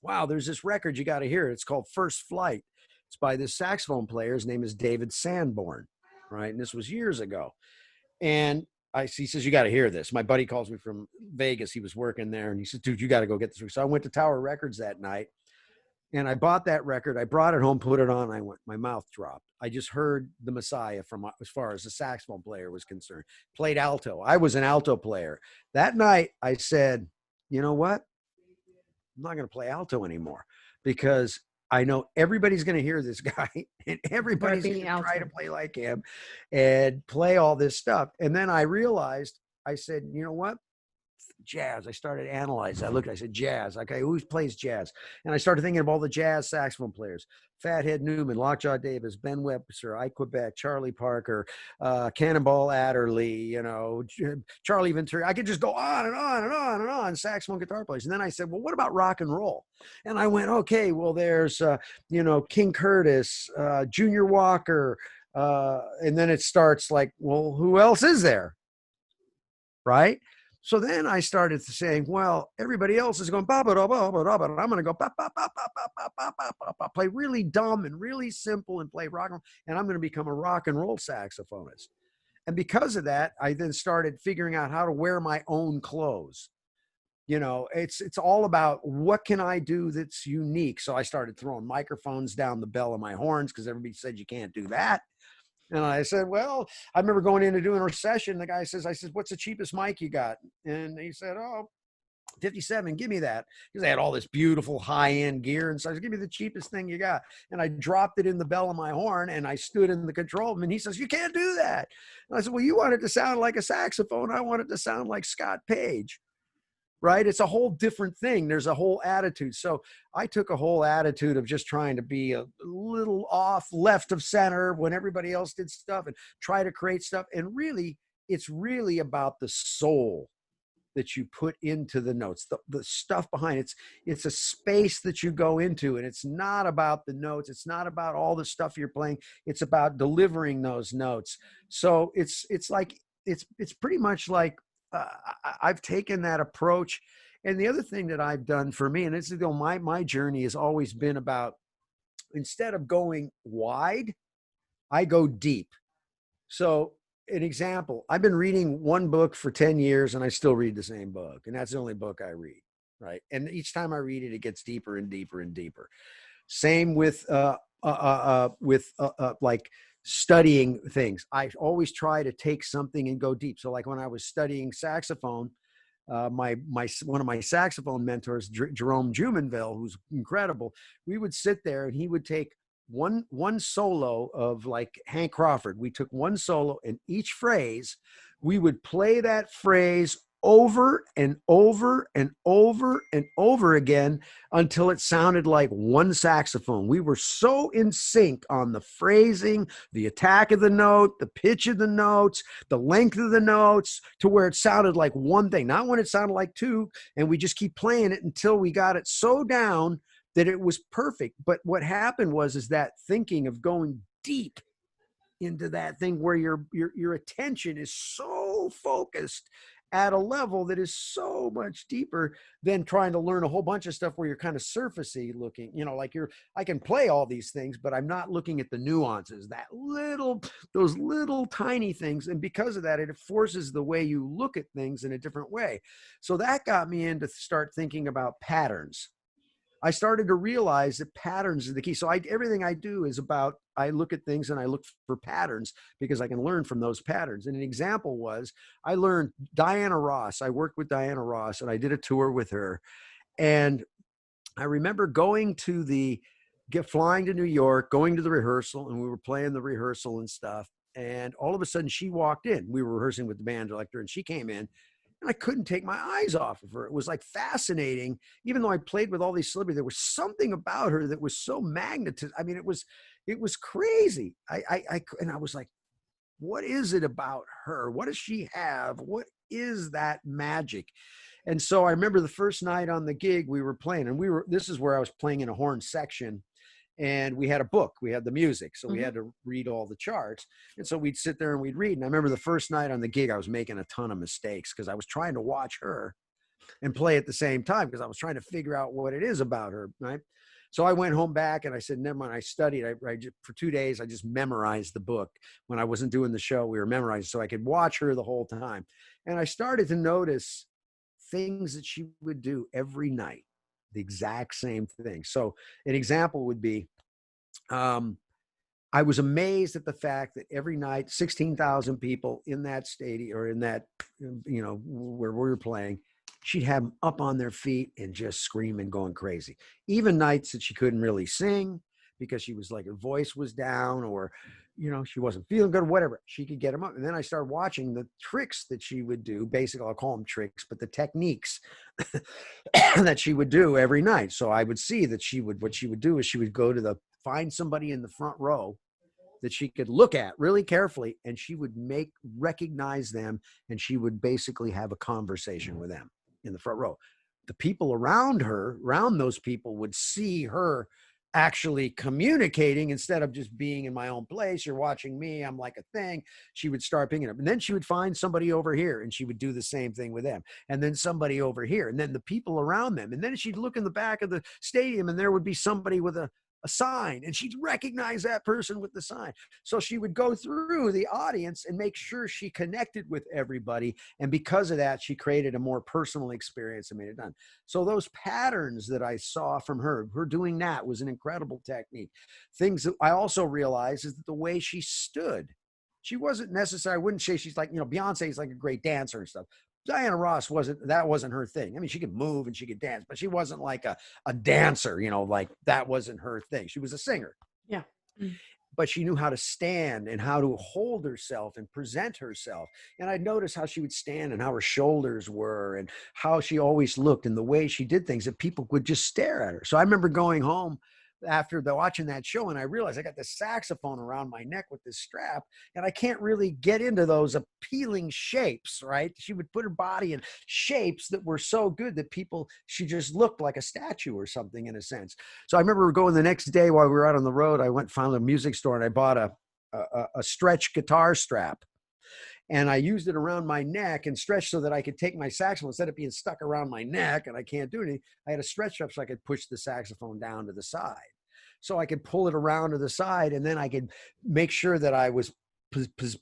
wow, there's this record, you got to hear it. It's called First Flight. It's by this saxophone player. His name is David Sanborn, right? And this was years ago. And he says, you got to hear this. My buddy calls me from Vegas. He was working there. And he said, dude, you got to go get this. So I went to Tower Records that night and I bought that record. I brought it home, put it on. I went, my mouth dropped. I just heard the Messiah from as far as the saxophone player was concerned. Played alto. I was an alto player. That night I said, you know what? I'm not going to play alto anymore because I know everybody's going to hear this guy and everybody's going to try to play like him and play all this stuff. And then I realized, I said, you know what? Jazz. I started analyzing. I looked, I said, jazz. Okay, who plays jazz? And I started thinking of all the jazz saxophone players. Fathead Newman, Lockjaw Davis, Ben Webster, Ike Quebec, Charlie Parker, Cannonball Adderley, you know, Charlie Venturi. I could just go on and on and on and on, saxophone guitar players. And then I said, well, what about rock and roll? And I went, okay, well, there's, you know, King Curtis, Junior Walker. And then it starts like, well, who else is there? Right? So then I started saying, well, everybody else is going, ba ba da ba ba da ba. I'm going to go ba ba ba ba ba ba ba ba ba ba, play really dumb and really simple and play rock and roll, and I'm going to become a rock and roll saxophonist. And because of that, I then started figuring out how to wear my own clothes. You know, it's all about what can I do that's unique. So I started throwing microphones down the bell of my horns because everybody said you can't do that. And I said, well, I remember going in to doing a session. The guy says, I said, what's the cheapest mic you got? And he said, oh, 57, give me that. Because they had all this beautiful high-end gear. And so I said, give me the cheapest thing you got. And I dropped it in the bell of my horn and I stood in the control room and he says, you can't do that. And I said, well, you want it to sound like a saxophone. I want it to sound like Scott Page. Right? It's a whole different thing. There's a whole attitude. So I took a whole attitude of just trying to be a little off left of center when everybody else did stuff and try to create stuff. And really, it's really about the soul that you put into the notes, the stuff behind it. It's a space that you go into, and it's not about the notes. It's not about all the stuff you're playing. It's about delivering those notes. So it's pretty much like, I've taken that approach. And the other thing that I've done for me, and this is my journey has always been about, instead of going wide, I go deep. So an example, I've been reading one book for 10 years and I still read the same book. And that's the only book I read. Right. And each time I read it, it gets deeper and deeper and deeper. Same with like studying things. I always try to take something and go deep. So like when I was studying saxophone, one of my saxophone mentors, Jerome Jumonville, who's incredible, we would sit there and he would take one solo of like Hank Crawford. We took one solo and each phrase, we would play that phrase over and over and over and over again until it sounded like one saxophone. We were so in sync on the phrasing, the attack of the note, the pitch of the notes, the length of the notes, to where it sounded like one thing, not when it sounded like two. And we just keep playing it until we got it so down that it was perfect. But what happened is that thinking of going deep into that thing where your attention is so focused at a level that is so much deeper than trying to learn a whole bunch of stuff where you're kind of surfacey looking, you know, like I can play all these things, but I'm not looking at the nuances, those little tiny things. And because of that, it forces the way you look at things in a different way. So that got me in to start thinking about patterns. I started to realize that patterns are the key. So everything I do is about, I look at things and I look for patterns because I can learn from those patterns. And an example was, I learned Diana Ross. I worked with Diana Ross and I did a tour with her. And I remember flying to New York, going to the rehearsal, and we were playing the rehearsal and stuff. And all of a sudden she walked in. We were rehearsing with the band director and she came in. And I couldn't take my eyes off of her. It was like fascinating. Even though I played with all these celebrities, there was something about her that was so magnetic. I mean, it was crazy. And I was like, what is it about her? What does she have? What is that magic? And so I remember the first night on the gig we were playing, and this is where I was playing in a horn section. And we had a book, we had the music. So we had to read all the charts. And so we'd sit there and we'd read. And I remember the first night on the gig, I was making a ton of mistakes because I was trying to watch her, and play at the same time because I was trying to figure out what it is about her, right? So I went home back and I said, never mind. I studied. For 2 days, I just memorized the book. When I wasn't doing the show, we were memorizing so I could watch her the whole time. And I started to notice things that she would do every night, the exact same thing. So an example would be, I was amazed at the fact that every night, 16,000 people in that stadium or in that, where we were playing, she'd have them up on their feet and just screaming, going crazy. Even nights that she couldn't really sing because she was like, her voice was down or, she wasn't feeling good, whatever, she could get them up. And then I started watching the tricks that she would do. Basically, I'll call them tricks, but the techniques that she would do every night. So I would see that what she would do is she would go to find somebody in the front row that she could look at really carefully, and she would recognize them, and she would basically have a conversation with them in the front row. The people around those people would see her actually communicating instead of just being in my own place. You're watching me, I'm like a thing. She would start picking up, and then she would find somebody over here and she would do the same thing with them, and then somebody over here, and then the people around them, and then she'd look in the back of the stadium and there would be somebody with a sign, and she'd recognize that person with the sign. So she would go through the audience and make sure she connected with everybody. And because of that, she created a more personal experience and made it done. So those patterns that I saw from her doing that was an incredible technique. Things that I also realized is that the way she stood, she wasn't necessarily, I wouldn't say she's like, Beyonce is like a great dancer and stuff. Diana Ross wasn't her thing. I mean, she could move and she could dance, but she wasn't like a dancer, like that wasn't her thing. She was a singer. Yeah. But she knew how to stand and how to hold herself and present herself. And I noticed how she would stand and how her shoulders were and how she always looked and the way she did things that people would just stare at her. So I remember going home after watching that show, and I realized I got this saxophone around my neck with this strap, and I can't really get into those appealing shapes, right? She would put her body in shapes that were so good that she just looked like a statue or something in a sense. So I remember going the next day while we were out on the road, I went and found a music store and I bought a stretch guitar strap. And I used it around my neck and stretched so that I could take my saxophone instead of being stuck around my neck and I can't do anything. I had a stretch strap so I could push the saxophone down to the side. So I could pull it around to the side, and then I could make sure that I was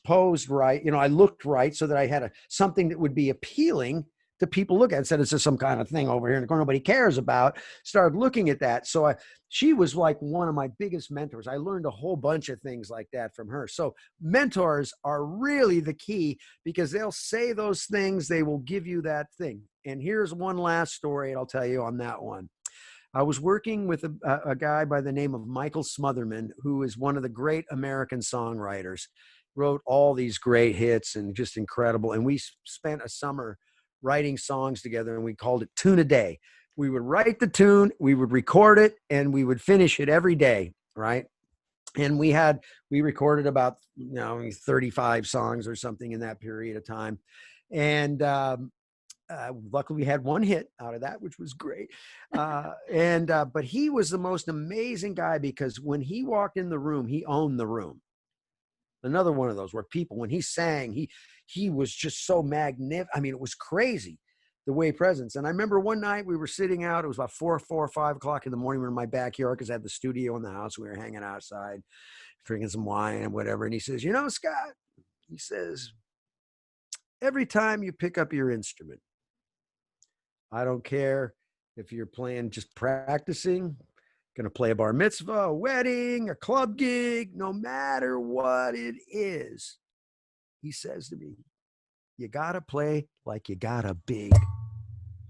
posed right. I looked right so that I had something that would be appealing to people look at. Instead of just some kind of thing over here in the corner nobody cares about. Started looking at that. So she was like one of my biggest mentors. I learned a whole bunch of things like that from her. So mentors are really the key because they'll say those things. They will give you that thing. And here's one last story I'll tell you on that one. I was working with a guy by the name of Michael Smotherman, who is one of the great American songwriters, wrote all these great hits and just incredible. And we spent a summer writing songs together, and we called it Tune a Day. We would write the tune, we would record it, and we would finish it every day, right? And we recorded about 35 songs or something in that period of time. And luckily we had one hit out of that, which was great. But he was the most amazing guy because when he walked in the room, he owned the room. Another one of those where people, when he sang, he was just so magnificent. I mean, it was crazy the way presence. And I remember one night we were sitting out, it was about 4 or 5 o'clock in the morning. We were in my backyard because I had the studio in the house. We were hanging outside, drinking some wine and whatever. And he says, Scott, he says, every time you pick up your instrument, I don't care if you're playing, just practicing, going to play a bar mitzvah, a wedding, a club gig, no matter what it is. He says to me, you got to play like you got a big,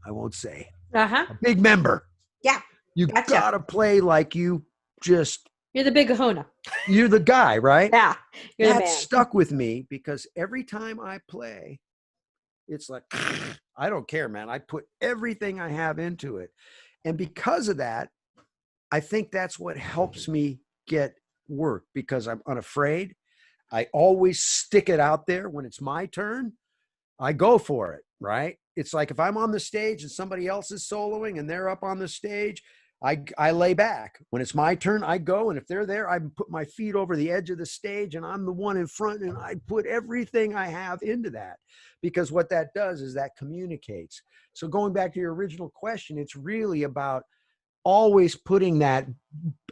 I won't say, a big member. Yeah. You got to play like you're the big kahuna. You're the guy, right? Yeah. That stuck with me because every time I play, it's like, I don't care, man. I put everything I have into it. And because of that, I think that's what helps me get work because I'm unafraid. I always stick it out there. When it's my turn, I go for it, right? It's like if I'm on the stage and somebody else is soloing and they're up on the stage, I lay back. When it's my turn, I go. And if they're there, I put my feet over the edge of the stage and I'm the one in front and I put everything I have into that, because what that does is that communicates. So going back to your original question, it's really about always putting that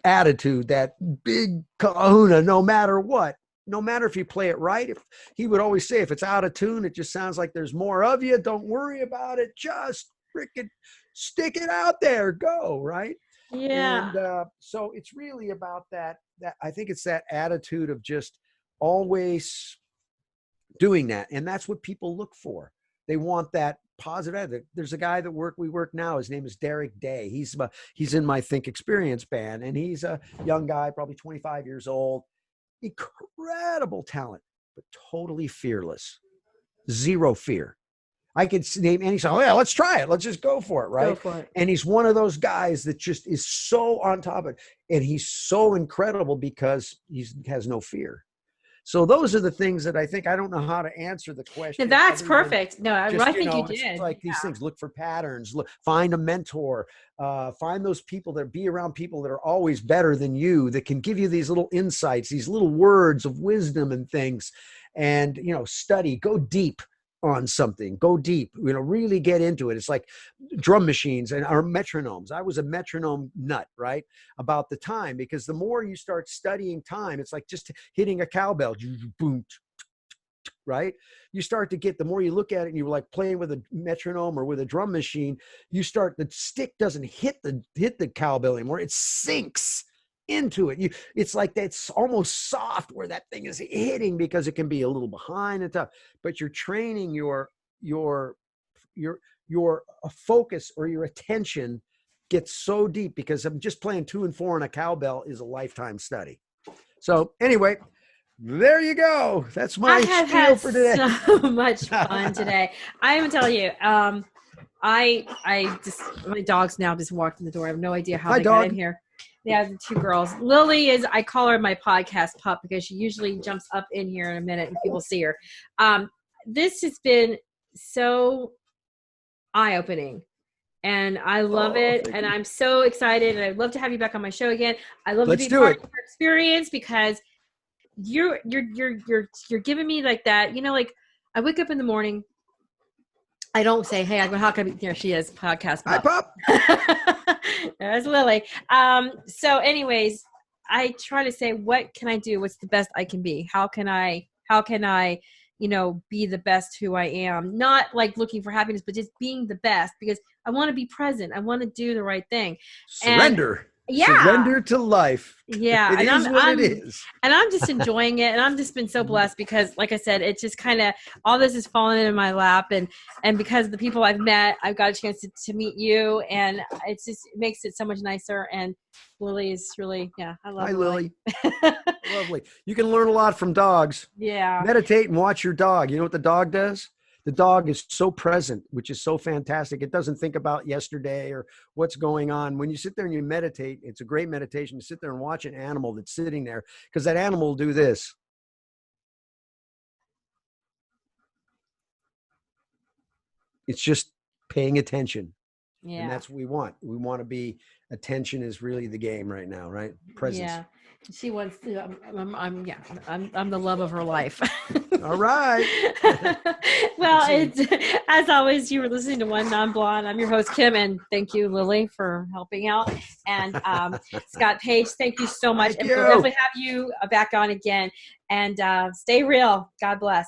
attitude, that big kahuna, no matter what. No matter if you play it right. If he would always say, if it's out of tune, it just sounds like there's more of you. Don't worry about it. Just freaking stick it out there. Go, right? Yeah. And so it's really about that. That I think it's that attitude of just always doing that, and that's what people look for. They want that positive attitude. There's a guy that we work now. His name is Derek Day. He's in my Think Experience band, and he's a young guy, probably 25 years old. Incredible talent, but totally fearless. Zero fear. I could name any song. Oh yeah, let's try it. Let's just go for it, right? Go for it. And he's one of those guys that just is so on top of it, and he's so incredible because he has no fear. So those are the things that I think. I don't know how to answer the question. That's perfect. No, just, I think you it's did. like these things. Look for patterns. Find a mentor. Find those people that be around people that are always better than you, that can give you these little insights, these little words of wisdom and things. And study. Go deep on something. Go deep. Really get into it. It's like drum machines and our metronomes. I was a metronome nut, right? About the time, because the more you start studying time, it's like just hitting a cowbell. Boom, right? You start to get, the more you look at it and you're like playing with a metronome or with a drum machine, the stick doesn't hit the cowbell anymore. It sinks into it. It's like that's almost soft where that thing is hitting, because it can be a little behind and tough, but you're training your focus, or your attention gets so deep, because I'm just playing 2 and 4 on a cowbell is a lifetime study. So anyway, there you go. That's my spiel for today. So much fun today. I am telling you, I just, my dogs now just walked in the door. I have no idea how they got in here. Yeah, the 2 girls. Lily I call her my podcast pup, because she usually jumps up in here in a minute and people see her. This has been so eye-opening, and I love it. And I'm so excited, and I'd love to have you back on my show again. I love to be part of your experience, because you're giving me like that. Like I wake up in the morning. I don't say, hey, how can I be here? She is podcast pup. Hi, pup. There's Lily. So anyways, I try to say, what can I do? What's the best I can be? How can I, be the best who I am? Not like looking for happiness, but just being the best, because I want to be present. I want to do the right thing. Surrender. Yeah. Surrender to life. Yeah. It is what it is. And I'm just enjoying it. And I'm just been so blessed, because like I said, it's just kind of, all this is falling into my lap. And because of the people I've met, I've got a chance to meet you, and it makes it so much nicer. And Lily is really, I love Lily. Lovely. You can learn a lot from dogs. Yeah. Meditate and watch your dog. You know what the dog does? The dog is so present, which is so fantastic. It doesn't think about yesterday or what's going on. When you sit there and you meditate, it's a great meditation to sit there and watch an animal that's sitting there, because that animal will do this. It's just paying attention. Yeah. And that's what we want. We want to be, attention is really the game right now, right? Presence. Yeah. She wants to, I'm the love of her life. All right. Well, it's, as always, you were listening to One Non-Blonde. I'm your host, Kim, and thank you, Lily, for helping out. And Scott Page, thank you so much. And we'll definitely have you back on again. And stay real. God bless.